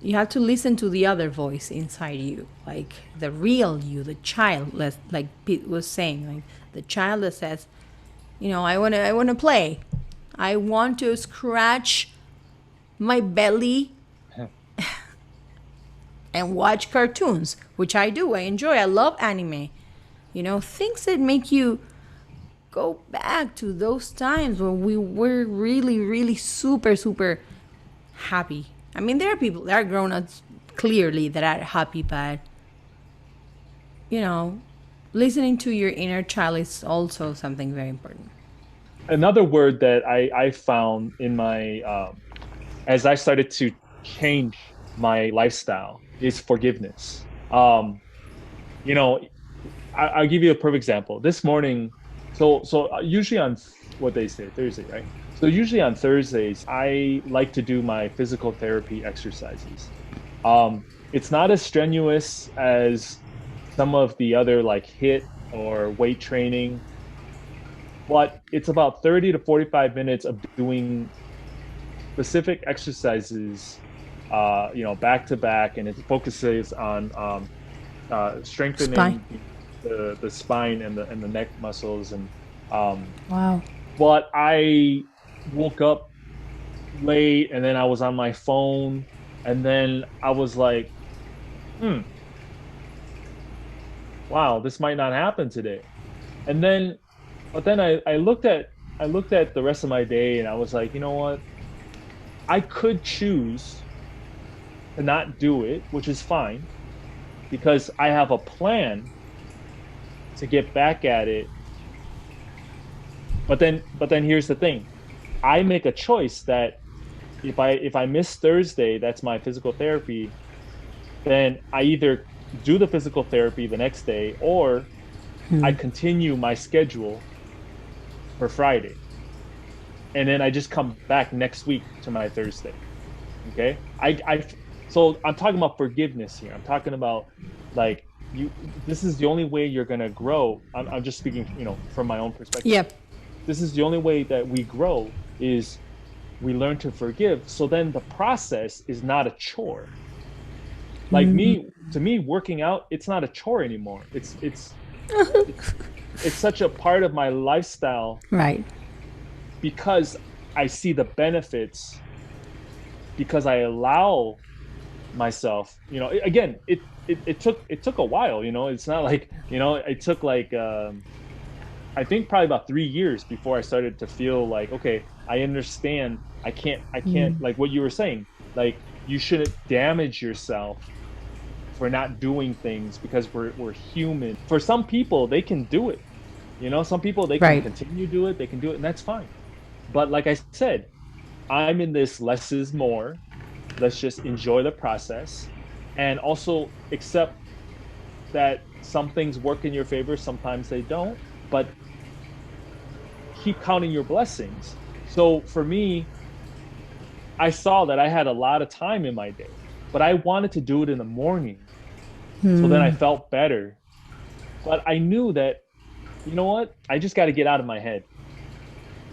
Speaker 2: you have to listen to the other voice inside you, like the real you, the child, like Pete was saying, like the child that says, I wanna play, I want to scratch my belly and watch cartoons, which I do. I enjoy. I love anime. You know, things that make you go back to those times when we were really, really super, super happy. I mean, there are people, there are grown ups clearly that are happy, but, you know, listening to your inner child is also something very important.
Speaker 1: Another word that I found in my as I started to change my lifestyle is forgiveness. You know, I'll give you a perfect example. This morning, usually on what they say Thursday, right? So usually on Thursdays, I like to do my physical therapy exercises. It's not as strenuous as some of the other like hit or weight training, but it's about 30 to 45 minutes of doing specific exercises, back to back, and it focuses on
Speaker 2: Spine.
Speaker 1: strengthening the spine and the neck muscles. And um,
Speaker 2: Wow.
Speaker 1: but I woke up late, and then I was on my phone, and then I was like, hmm, wow, this might not happen today. And then, but then I looked at the rest of my day, and I was like, you know what? I could choose to not do it, which is fine because I have a plan to get back at it. But then here's the thing. I make a choice that if I miss Thursday, that's my physical therapy, then I either do the physical therapy the next day or I continue my schedule for Friday. And then I just come back next week to my Thursday. Okay? So I'm talking about forgiveness here. I'm talking about like you this is the only way you're going to grow. I'm just speaking, from my own perspective.
Speaker 2: Yep.
Speaker 1: This is the only way that we grow is we learn to forgive. So then the process is not a chore. Like to me, working out, it's not a chore anymore. It's it's such a part of my lifestyle
Speaker 2: Right.
Speaker 1: because I see the benefits because I allow myself, again, it took a while, it's not like, it took like I think probably about 3 years before I started to feel like, okay, I understand. I can't, like what you were saying, like you shouldn't damage yourself for not doing things because we're human. For some people, they can do it. Some people they can
Speaker 2: Right.
Speaker 1: continue to do it, they can do it, and that's fine. But like I said, I'm in this less is more. Let's just enjoy the process and also accept that some things work in your favor, sometimes they don't, but keep counting your blessings. So for me, I saw that I had a lot of time in my day, but I wanted to do it in the morning. So then I felt better. But I knew that, you know what? I just got to get out of my head.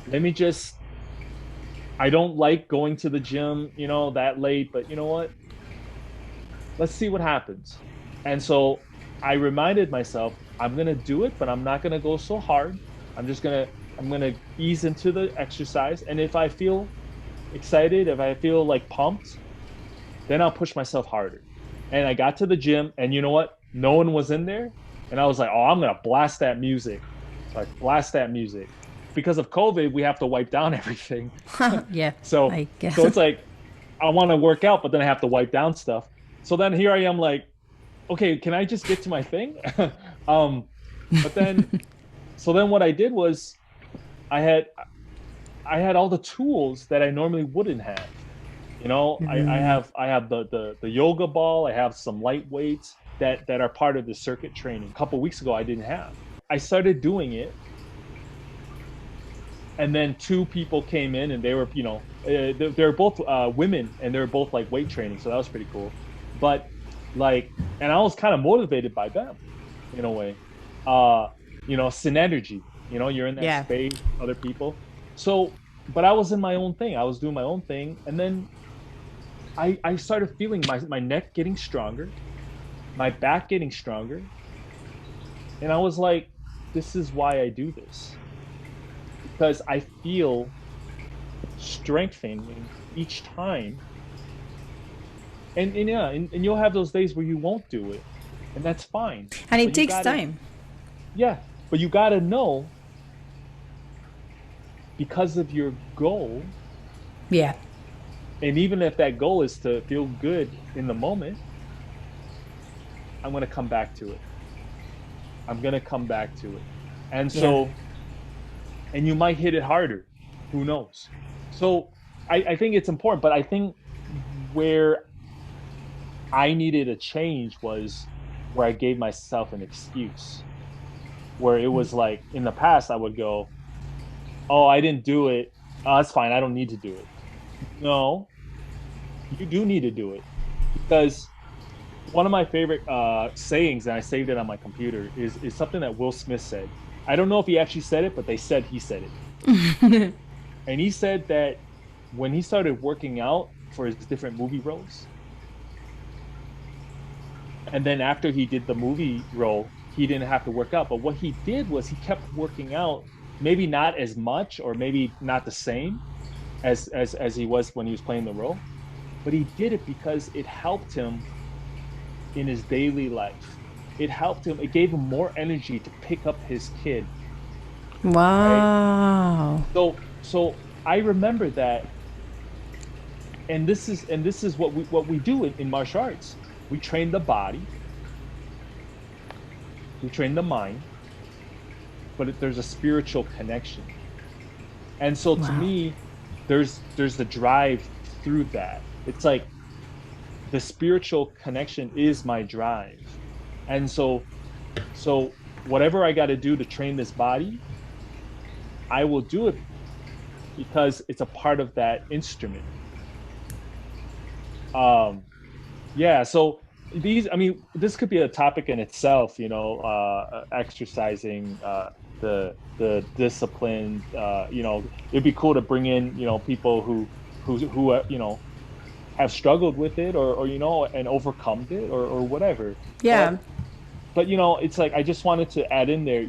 Speaker 1: Let me just, I don't like going to the gym, that late, but you know what? Let's see what happens. And so I reminded myself, I'm going to do it, but I'm not going to go so hard. I'm going to ease into the exercise. And if I feel excited, if I feel like pumped, then I'll push myself harder. And I got to the gym, and you know what? No one was in there. And I was like, oh, I'm going to blast that music. So I blast that music. Because of COVID, we have to wipe down everything.
Speaker 2: Yeah.
Speaker 1: so
Speaker 2: I
Speaker 1: so
Speaker 2: guess.
Speaker 1: it's like I want to work out, but then I have to wipe down stuff. So then here I am like, okay, can I just get to my thing? um, but then so then what I did was I had I had all the tools that I normally wouldn't have. I have the yoga ball, I have some light weights that are part of the circuit training. A couple weeks ago I didn't have. I started doing it, and then two people came in and they were, they're both women, and they're both like weight training, so that was pretty cool. But like, and I was kind of motivated by them in a way. uh Synergy, you're in that
Speaker 2: Yeah.
Speaker 1: space, other people. So but I was in my own thing, I was doing my own thing, and then I started feeling my neck getting stronger, my back getting stronger, and I was like, this is why I do this, because I feel strengthening each time and yeah, and you'll have those days where you won't do it, and that's fine.
Speaker 2: And
Speaker 1: But
Speaker 2: it
Speaker 1: you
Speaker 2: takes
Speaker 1: gotta,
Speaker 2: time.
Speaker 1: yeah, but you gotta know because of your goal,
Speaker 2: Yeah.
Speaker 1: and even if that goal is to feel good in the moment, I'm gonna come back to it. I'm gonna come back to it. And
Speaker 2: Yeah.
Speaker 1: so, and you might hit it harder. Who knows? So I think it's important, but I think where I needed a change was where I gave myself an excuse. Where it was like in the past, I would go, "Oh, I didn't do it. Oh, that's fine. I don't need to do it." No, you do need to do it because one of my favorite sayings, and I saved it on my computer, is something that Will Smith said. I don't know if he actually said it, but they said he said it. And he said that when he started working out for his different movie roles, and then after he did the movie role, he didn't have to work out. But what he did was he kept working out, maybe not as much or maybe not the same as he was when he was playing the role, but he did it because it helped him in his daily life. It helped him, it gave him more energy to pick up his kid, right?
Speaker 2: Wow.
Speaker 1: So I remember that, and this is what we do in martial arts. We train the body, we train the mind, but there's a spiritual connection. And so to
Speaker 2: Wow.
Speaker 1: me, there's the drive through that. It's like the spiritual connection is my drive. And so whatever I got to do to train this body, I will do it because it's a part of that instrument. Um, yeah. So these, I mean, this could be a topic in itself. Exercising, the discipline. It'd be cool to bring in people who have struggled with it or and overcome it or whatever.
Speaker 2: Yeah.
Speaker 1: But it's like I just wanted to add in there,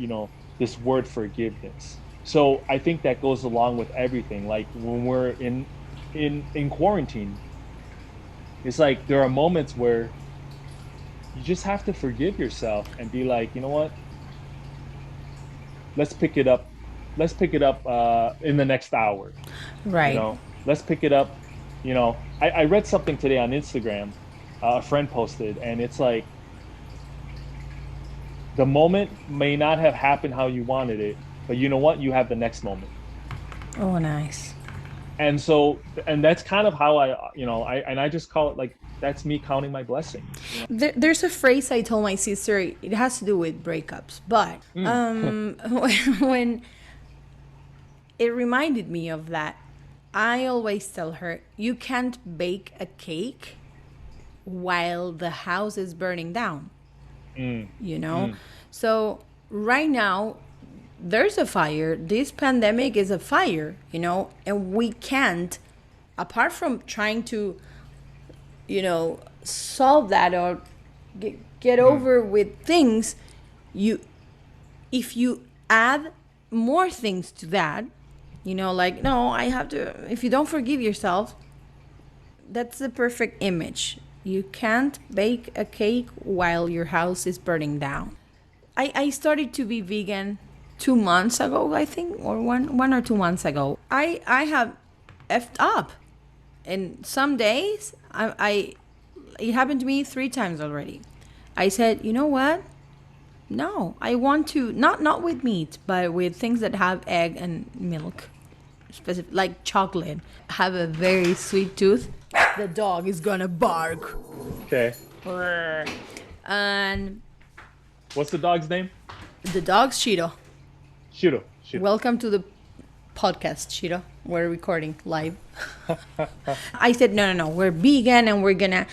Speaker 1: this word forgiveness. So I think that goes along with everything. Like when we're in quarantine, it's like there are moments where you just have to forgive yourself and be like, you know what? Let's pick it up. Let's pick it up in the next hour.
Speaker 2: Right.
Speaker 1: Let's pick it up. I read something today on Instagram. A friend posted, and it's like the moment may not have happened how you wanted it, but you know what? You have the next moment.
Speaker 2: Oh, nice.
Speaker 1: And that's kind of how I just call it like that's me counting my blessings.
Speaker 2: There's a phrase I told my sister. It has to do with breakups, but
Speaker 1: Mm.
Speaker 2: when it reminded me of that, I always tell her, you can't bake a cake while the house is burning down,
Speaker 1: Mm.
Speaker 2: you know?
Speaker 1: Mm.
Speaker 2: So right now, there's a fire. This pandemic is a fire, and we can't, apart from trying to, solve that or get
Speaker 1: Mm.
Speaker 2: over with things, you if you add more things to that, like, no, I have to, if you don't forgive yourself, that's the perfect image. You can't bake a cake while your house is burning down. I started to be vegan 2 months ago, I think, or one or 2 months ago. I have effed up. And some days I it happened to me 3 times already. I said, you know what? No, I want to not with meat, but with things that have egg and milk, specific like chocolate. Have a very sweet tooth. The dog is gonna bark.
Speaker 1: Okay.
Speaker 2: And
Speaker 1: What's the dog's name?
Speaker 2: the dog's Cheeto.
Speaker 1: Shiro. Shiro.
Speaker 2: Welcome to the podcast, Cheeto. We're recording live. I said, no, we're vegan and we're gonna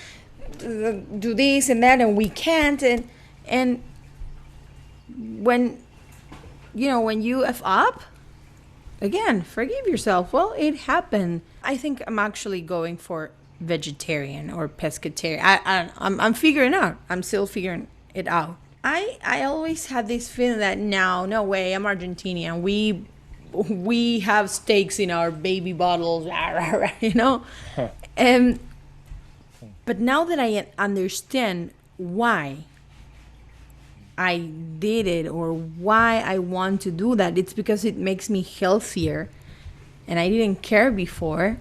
Speaker 2: do this and that, and we can't. And when when you f up, again, forgive yourself. Well, it happened. I think I'm actually going for vegetarian or pescatarian. I'm figuring out. I'm still figuring it out. I always had this feeling that no way, I'm Argentinian. We have steaks in our baby bottles, and But now that I understand why I did it or why I want to do that, it's because it makes me healthier and I didn't care before.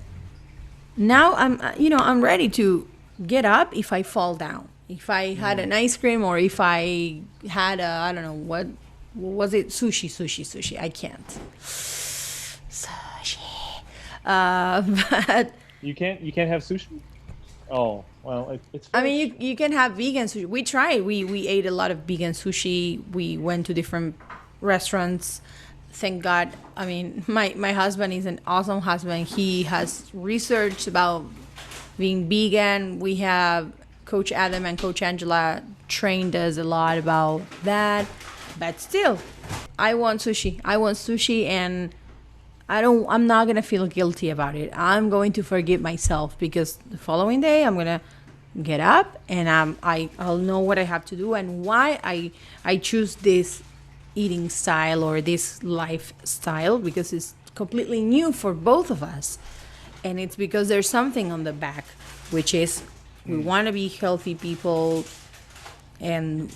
Speaker 2: Now I'm ready to get up if I fall down. If I had an ice cream or if I had a, I don't know what was it, sushi. I can't. Sushi. But
Speaker 1: You can't have sushi. Oh well, it's
Speaker 2: I
Speaker 1: fish.
Speaker 2: mean, you can have vegan sushi. We tried. We ate a lot of vegan sushi. We went to different restaurants. Thank God. I mean, my husband is an awesome husband. He has researched about being vegan. We have Coach Adam and Coach Angela trained us a lot about that. But still, I want sushi. I want sushi, and I'm not gonna feel guilty about it. I'm going to forgive myself because the following day I'm gonna get up and I'll know what I have to do and why I choose this eating style or this lifestyle, because it's completely new for both of us. And it's because there's something on the back, which is we want to be healthy people, and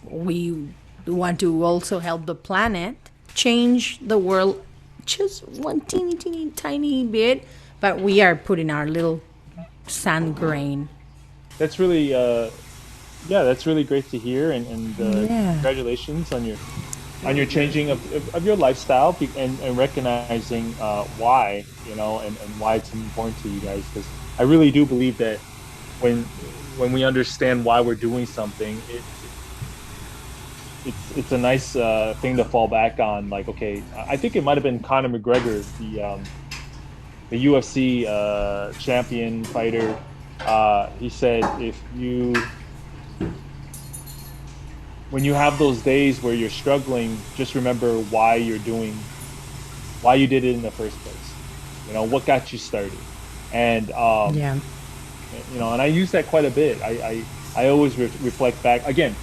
Speaker 2: we want to also help the planet, change the world just one teeny tiny bit, but we are putting our little sand grain.
Speaker 1: That's really yeah, that's really great to hear, and
Speaker 2: Yeah.
Speaker 1: congratulations on your changing of your lifestyle and recognizing why, and why it's important to you guys, because I really do believe that when when we understand why we're doing something, it's a nice thing to fall back on. Like, okay, I think it might have been Conor McGregor, the UFC champion fighter. He said, if you when you have those days where you're struggling, just remember why you did it in the first place. What got you started, and
Speaker 2: Yeah.
Speaker 1: and I use that quite a bit. I always reflect back again.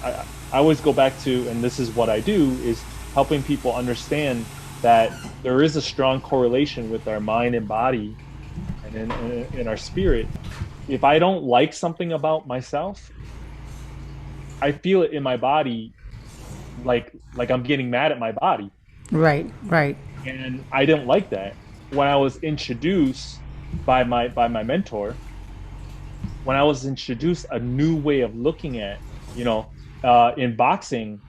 Speaker 1: I always go back to, and this is what I do, is helping people understand that there is a strong correlation with our mind and body and in our spirit. If I don't like something about myself, I feel it in my body, like I'm getting mad at my body.
Speaker 2: Right.
Speaker 1: And I didn't like that. When I was introduced by my mentor, when I was introduced a new way of looking at, in boxing,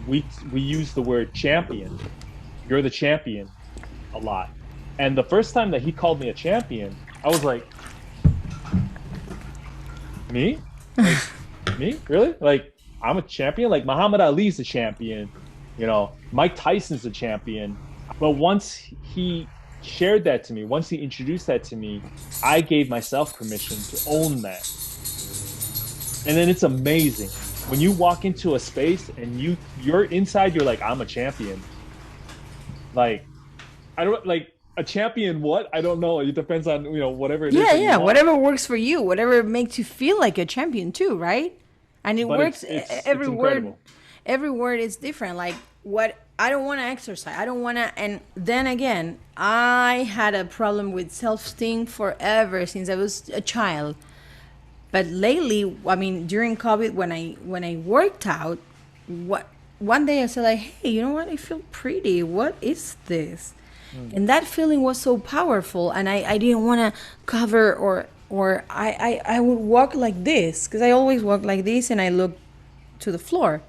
Speaker 1: we use the word champion. You're the champion a lot. And the first time that he called me a champion, I was like, me? Like, me? Really? Like, I'm a champion? Like, Muhammad Ali's a champion. Mike Tyson's a champion. But once he shared that to me, once he introduced that to me, I gave myself permission to own that. And then it's amazing when you walk into a space and you're inside, you're like, I'm a champion. Like, I don't like a champion. What? I don't know. It depends on, whatever it is that you
Speaker 2: Yeah.
Speaker 1: want.
Speaker 2: Whatever works for you, whatever makes you feel like a champion too, right? And it
Speaker 1: But
Speaker 2: works.
Speaker 1: it's incredible.
Speaker 2: Every word is different. Like what I don't want to exercise. I don't want to. And then again, I had a problem with self-esteem forever since I was a child. But lately, I mean, during COVID, when I worked out, what one day I said like, hey, you know what? I feel pretty. What is this? And that feeling was so powerful, and I didn't want to cover or I would walk like this because I always walk like this, and I look to the floor,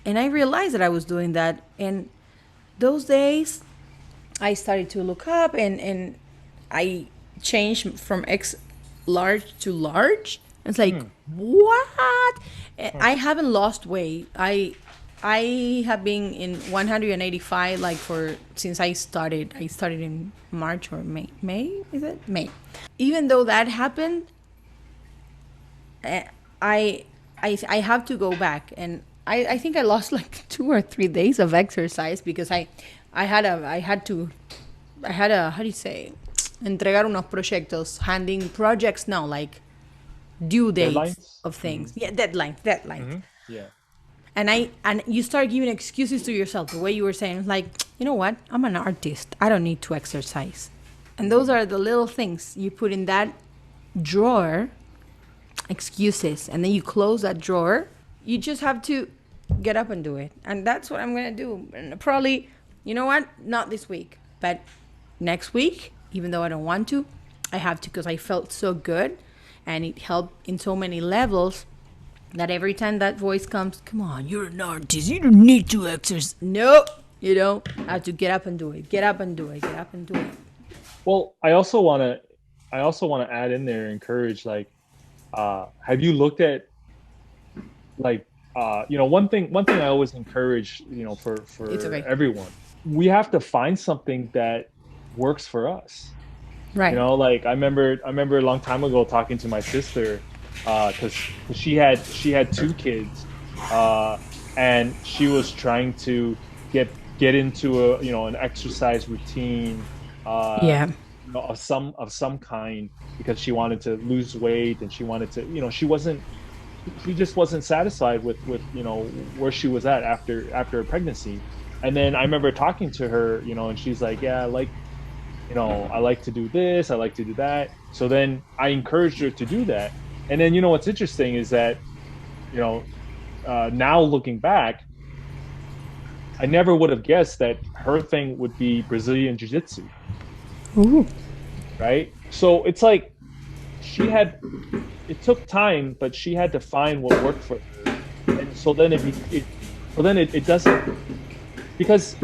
Speaker 2: and I realized that I was doing that. And those days, I started to look up, and I changed from X large to large. It's like, what? I haven't lost weight. I have been in 185 like for since I started. I started in March or May. May, is it? May. Even though that happened, eh, I have to go back, and I think I lost like 2 or 3 days of exercise because I had a, how do you say, entregar unos proyectos, handing projects now, like due dates
Speaker 1: Deadlines.
Speaker 2: of things. Yeah, deadlines.
Speaker 1: Yeah.
Speaker 2: And you start giving excuses to yourself the way you were saying, like, you know what, I'm an artist, I don't need to exercise. And those are the little things you put in that drawer excuses, and then you close that drawer. You just have to get up and do it. And that's what I'm going to do. And probably, you know what? Not this week, but next week, even though I don't want to, I have to, because I felt so good and it helped in so many levels that every time that voice comes, come on, you're an artist, you don't need to exercise. No, you don't. I have to get up and do it. Get up and do it. Get up and do it.
Speaker 1: Well, I also want to add in there, encourage, like, have you looked at, like, one thing I always encourage, for
Speaker 2: okay.
Speaker 1: everyone, we have to find something that works for us.
Speaker 2: Right.
Speaker 1: Like I remember a long time ago talking to my sister, because she had 2 kids, and she was trying to get into an exercise routine, of some kind, because she wanted to lose weight, and she wanted to, she just wasn't satisfied with where she was at after her pregnancy. And then I remember talking to her, and she's like, yeah, I like to do this, I like to do that. So then I encouraged her to do that. And then, what's interesting is that, now looking back, I never would have guessed that her thing would be Brazilian Jiu-Jitsu.
Speaker 2: Ooh.
Speaker 1: Right? So it's like it took time, but she had to find what worked for her. And so then it doesn't, because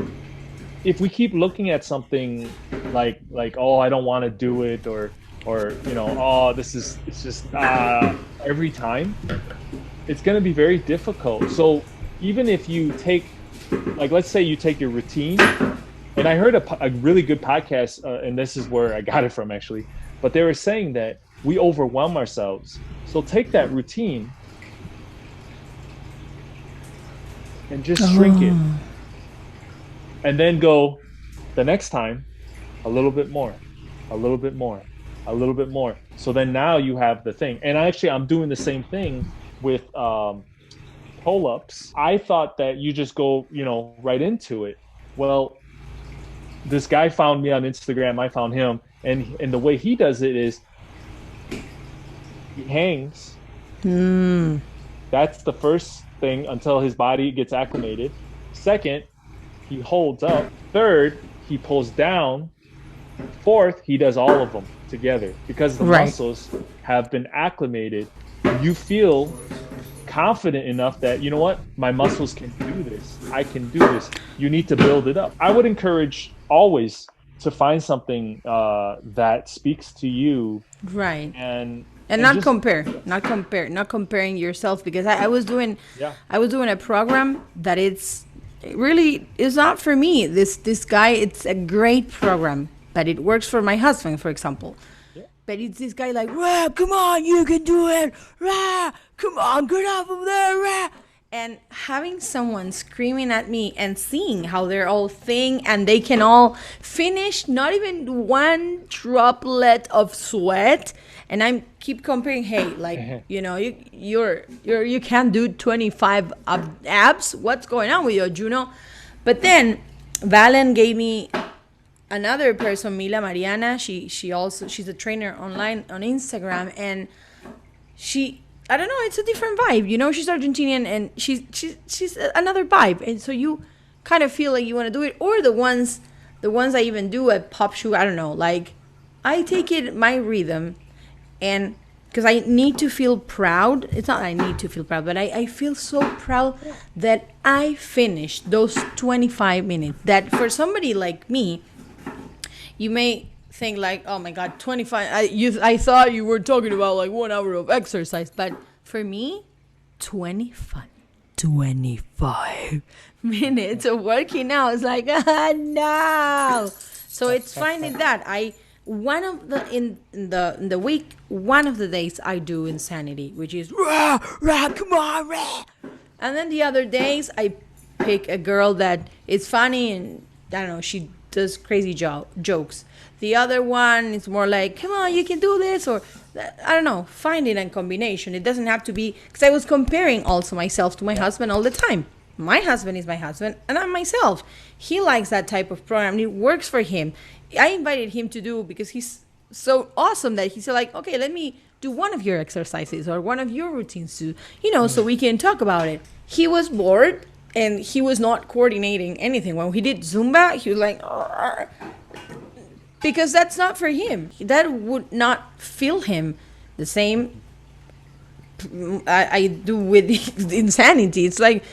Speaker 1: if we keep looking at something like, oh, I don't want to do it, or oh, it's just every time, it's going to be very difficult. So even if you take, like, let's say you take your routine, and I heard a really good podcast, and this is where I got it from, actually, but they were saying that we overwhelm ourselves. So take that routine and just shrink it, and then go the next time a little bit more, a little bit more, a little bit more. So then now you have the thing. And I'm doing the same thing with pull-ups. I thought that you just go, right into it. Well, this guy found me on Instagram, I found him, and the way he does it is he hangs. That's the first thing, until his body gets acclimated. Second, he holds up. Third, he pulls down. Fourth, he does all of them together, because the muscles have been acclimated. You feel confident enough that, my muscles can do this. I can do this. You need to build it up. I would encourage always to find something that speaks to you.
Speaker 2: Right.
Speaker 1: And
Speaker 2: not comparing yourself, because I was doing a program that it really is not for me. This guy, it's a great program, but it works for my husband, for example. Yeah. But it's this guy like, rah, come on, you can do it, rah, come on, get off of there, rah. And having someone screaming at me and seeing how they're all thing, and they can all finish not even one droplet of sweat, and I keep comparing, hey, like, you can't do 25 abs. What's going on with you, Juno? But then Valen gave me another person, Mila Mariana. She's a trainer online on Instagram, and I don't know, it's a different vibe. She's Argentinian, and she's another vibe. And so you kind of feel like you want to do it. Or the ones I even do at Pop Shoe, I don't know, like, I take it my rhythm, and because I need to feel proud. It's not I need to feel proud, but I feel so proud that I finished those 25 minutes. That for somebody like me, you may think like, oh my God, 25. I thought you were talking about like 1 hour of exercise, but for me, 25 minutes of working out is like, no. So it's finding that in the week, one of the days I do insanity, which is rah, rah, come on, rah. And then the other days I pick a girl that is funny, and I don't know, she does crazy jokes. The other one is more like, come on, you can do this, or I don't know, find it in combination. It doesn't have to be, because I was comparing also myself to my husband all the time. My husband is my husband, and I'm myself. He likes that type of program. It works for him. I invited him to do, because he's so awesome that he's like, okay, let me do one of your exercises or one of your routines to, so we can talk about it. He was bored and he was not coordinating anything. When he did Zumba, he was like, "Arr," because that's not for him. That would not fill him the same I do with insanity. It's like,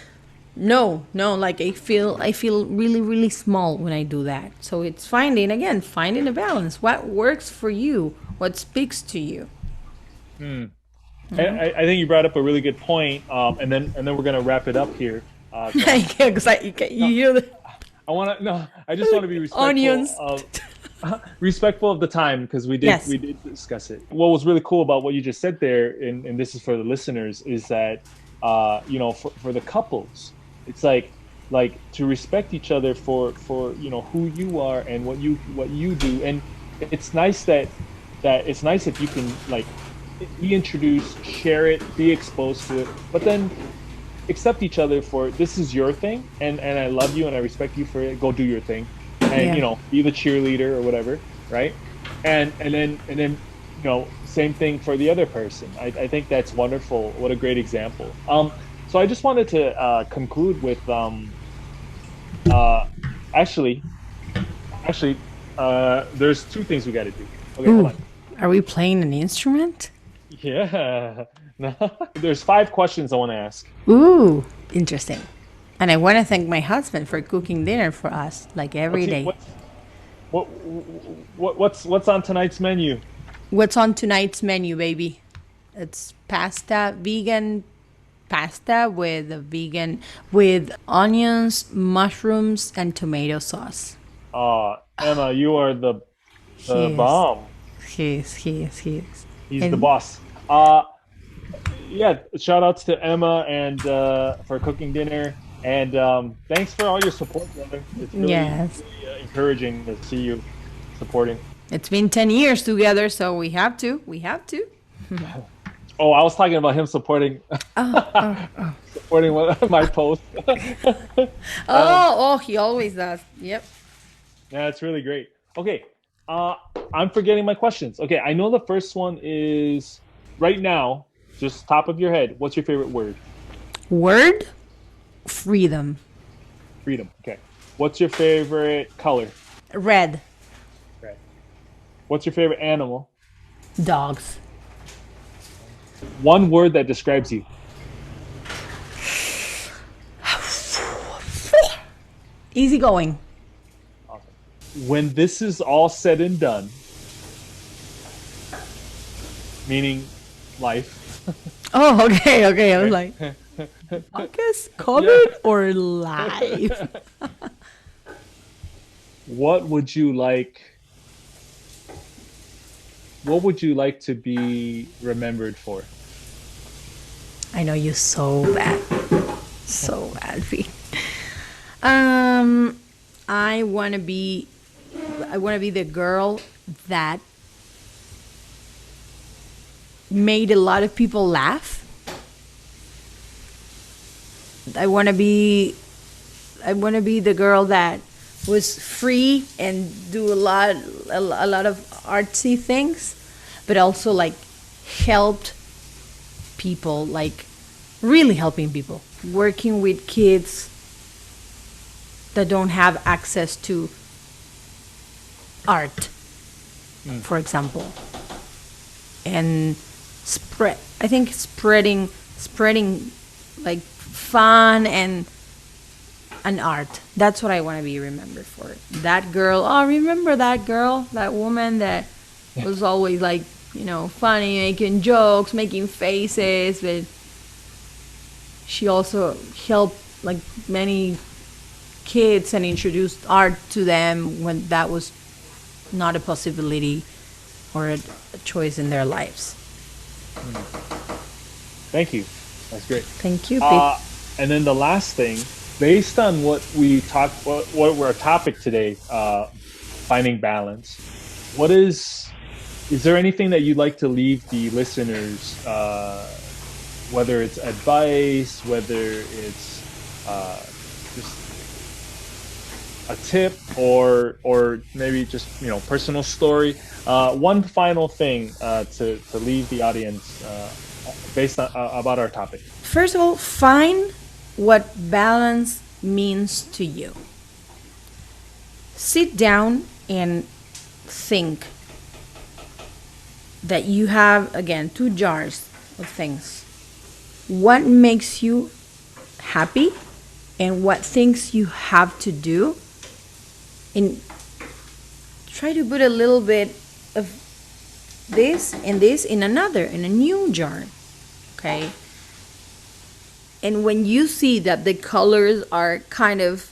Speaker 2: no, like I feel really, really small when I do that. So it's finding a balance. What works for you? What speaks to you?
Speaker 1: I think you brought up a really good point, and then we're gonna wrap it up here.
Speaker 2: Because you hear the
Speaker 1: I want to no. I just want to be
Speaker 2: onions.
Speaker 1: respectful of the time because
Speaker 2: Yes.
Speaker 1: we did discuss it. What was really cool about what you just said there, and this is for the listeners, is that for the couples, it's like to respect each other for who you are and what you do, and it's nice that it's nice if you can like be introduced, share it, be exposed to it, but then accept each other for this is your thing, and I love you and I respect you for it. Go do your thing, and
Speaker 2: Yeah.
Speaker 1: be the cheerleader or whatever, right? And then same thing for the other person. I think that's wonderful. What a great example. So I just wanted to conclude with uh, actually there's two things we got to do. Okay, hold
Speaker 2: Ooh,
Speaker 1: on.
Speaker 2: are we playing an instrument?
Speaker 1: Yeah. No. There's 5 questions I want to ask.
Speaker 2: Ooh, interesting. And I want to thank my husband for cooking dinner for us like every
Speaker 1: What's he,
Speaker 2: day.
Speaker 1: what what's on tonight's menu?
Speaker 2: What's on tonight's menu, baby? It's pasta, vegan pasta with onions, mushrooms, and tomato sauce.
Speaker 1: Emma, you are the
Speaker 2: He is.
Speaker 1: bomb.
Speaker 2: He is.
Speaker 1: He's the
Speaker 2: And
Speaker 1: boss. Yeah, shout outs to Emma and for cooking dinner, and thanks for all your support, brother. It's
Speaker 2: yes,
Speaker 1: really encouraging to see you supporting.
Speaker 2: it's been 10 years together, so we have to. We have to.
Speaker 1: Oh, I was talking about him supporting supporting my post.
Speaker 2: Oh, he always does. Yep.
Speaker 1: Yeah, it's really great. Okay, I'm forgetting my questions. Okay, I know the first one is right now, just top of your head. What's your favorite word?
Speaker 2: Word? Freedom.
Speaker 1: Freedom. Okay. What's your favorite color?
Speaker 2: Red.
Speaker 1: Red. What's your favorite animal?
Speaker 2: Dogs.
Speaker 1: One word that describes you.
Speaker 2: Easygoing.
Speaker 1: Awesome. When this is all said and done, meaning life.
Speaker 2: Oh, okay, okay. I was
Speaker 1: Okay.
Speaker 2: like, podcast, comment, or live?
Speaker 1: What would you like? What would you like to be remembered for?
Speaker 2: I know you so bad. So bad, V. Um, I want to be, the girl that made a lot of people laugh. I want to be the girl that was free and do a lot of artsy things, but also like helped people, like really helping people, working with kids that don't have access to art, for example, and I think spreading like fun and art. That's what I want to be remembered for. That girl. Oh, remember that girl, that woman that was always like, funny, making jokes, making faces, but she also helped like many kids and introduced art to them when that was not a possibility or a choice in their lives.
Speaker 1: Thank you. That's great.
Speaker 2: Thank you, babe.
Speaker 1: And then the last thing, based on what we talked, what were our topic today, finding balance. Is there anything that you'd like to leave the listeners, whether it's advice, whether it's just a tip or maybe just personal story. One final thing to leave the audience based on about our topic.
Speaker 2: First of all, find what balance means to you. Sit down and think that you have, again, two jars of things. What makes you happy and what things you have to do, and try to put a little bit of this and this in a new jar. Okay? And when you see that the colors are kind of,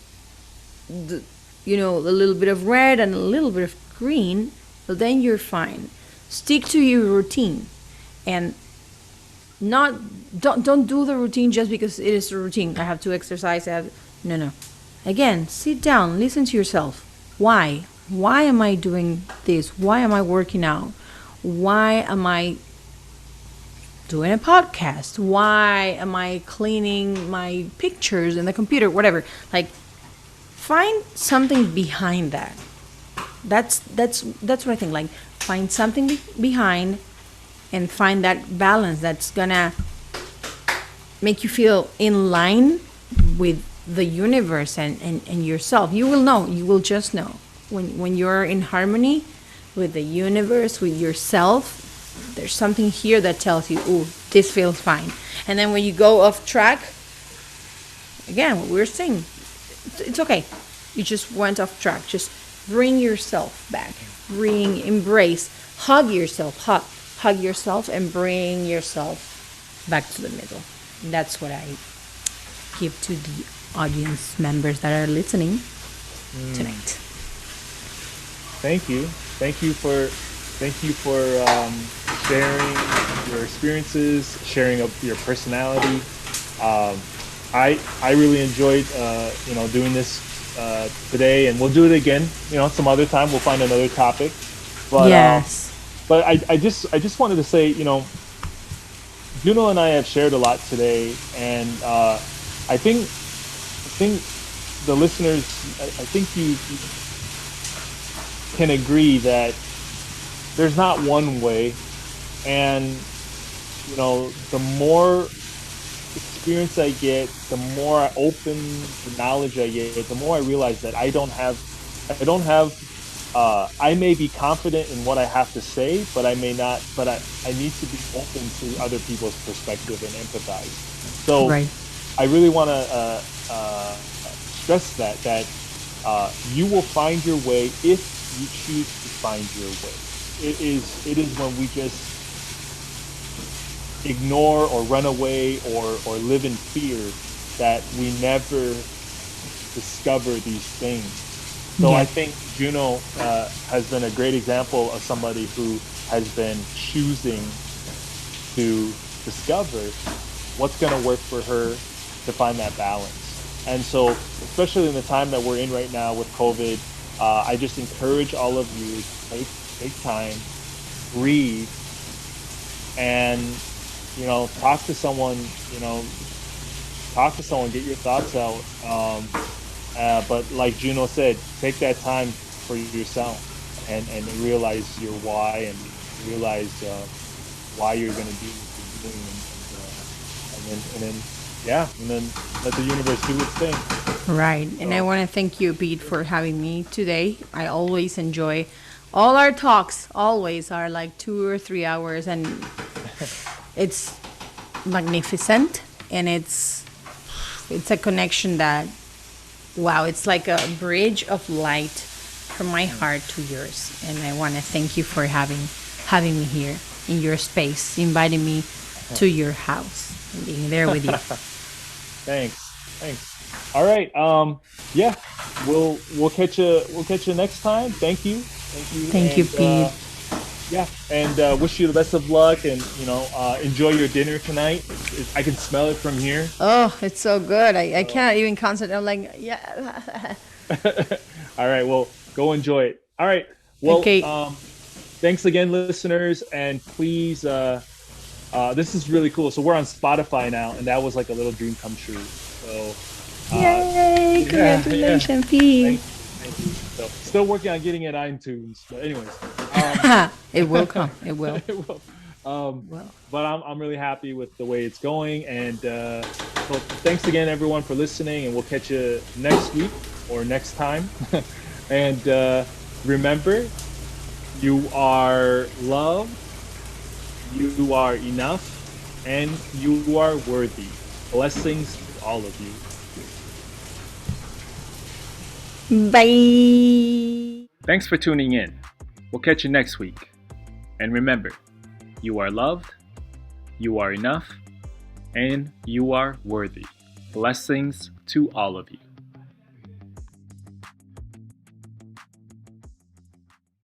Speaker 2: a little bit of red and a little bit of green, well, then you're fine. Stick to your routine, and don't do the routine just because it is a routine. I have to exercise. No. Again, sit down, listen to yourself. Why am I doing this? Why am I working out? Why am I doing a podcast? Why am I cleaning my pictures in the computer? Whatever. Like, find something behind that. That's what I think. Like, find something behind, and find that balance that's gonna make you feel in line with the universe and yourself. You will know. You will just know when you're in harmony with the universe, with yourself. There's something here that tells you, "Ooh, this feels fine." And then when you go off track, again, what we're saying, it's okay. You just went off track. Just bring yourself back. Embrace, hug yourself, hug yourself, and bring yourself back to the middle. And that's what I give to the audience members that are listening tonight.
Speaker 1: Thank you for sharing your experiences, sharing of your personality. I really enjoyed doing this today, and we'll do it again. Some other time we'll find another topic. But
Speaker 2: yes.
Speaker 1: But I just wanted to say, Juno and I have shared a lot today, and I think the listeners, I think you can agree that there's not one way, and the more experience I get, the more I open the knowledge I get, the more I realize that I may be confident in what I have to say, but I may not, but I need to be open to other people's perspective and empathize. So
Speaker 2: right.
Speaker 1: I really want to stress that you will find your way if you choose to find your way. It is when we just ignore or run away or live in fear that we never discover these things. So I think Juno has been a great example of somebody who has been choosing to discover what's going to work for her to find that balance. And so, especially in the time that we're in right now with COVID, I just encourage all of you to take time, breathe, and talk to someone. Get your thoughts out. But like Juno said, take that time for yourself and realize your why, and realize why you're going to do what you're doing, and then let the universe do its thing.
Speaker 2: Right. And I want to thank you, Pete, for having me today. I always enjoy all our talks. Always are like 2 or 3 hours, and it's magnificent, and it's a connection that, wow, it's like a bridge of light from my heart to yours. And I want to thank you for having me here in your space, inviting me to your house and being there with you.
Speaker 1: Thanks. All right. We'll catch you next time. Thank you.
Speaker 2: Thank you, Pete.
Speaker 1: And wish you the best of luck, and enjoy your dinner tonight. I can smell it from here.
Speaker 2: Oh, it's so good. I can't even concentrate. I'm like, yeah.
Speaker 1: All right, well, go enjoy it. All right, well,
Speaker 2: okay.
Speaker 1: Thanks again, listeners, and please, this is really cool. So we're on Spotify now, and that was like a little dream come true. So
Speaker 2: yay! Congratulations, Pete.
Speaker 1: Thank you. So still working on getting it iTunes, but anyways,
Speaker 2: It will come. It will.
Speaker 1: it will. Um,
Speaker 2: Well,
Speaker 1: but I'm really happy with the way it's going, and so thanks again, everyone, for listening, and we'll catch you next week or next time. And remember, you are loved, you are enough, and you are worthy. Blessings to all of you.
Speaker 2: bye.
Speaker 1: Thanks for tuning in. We'll catch you next week. And remember, you are loved, you are enough, and you are worthy. Blessings to all of you.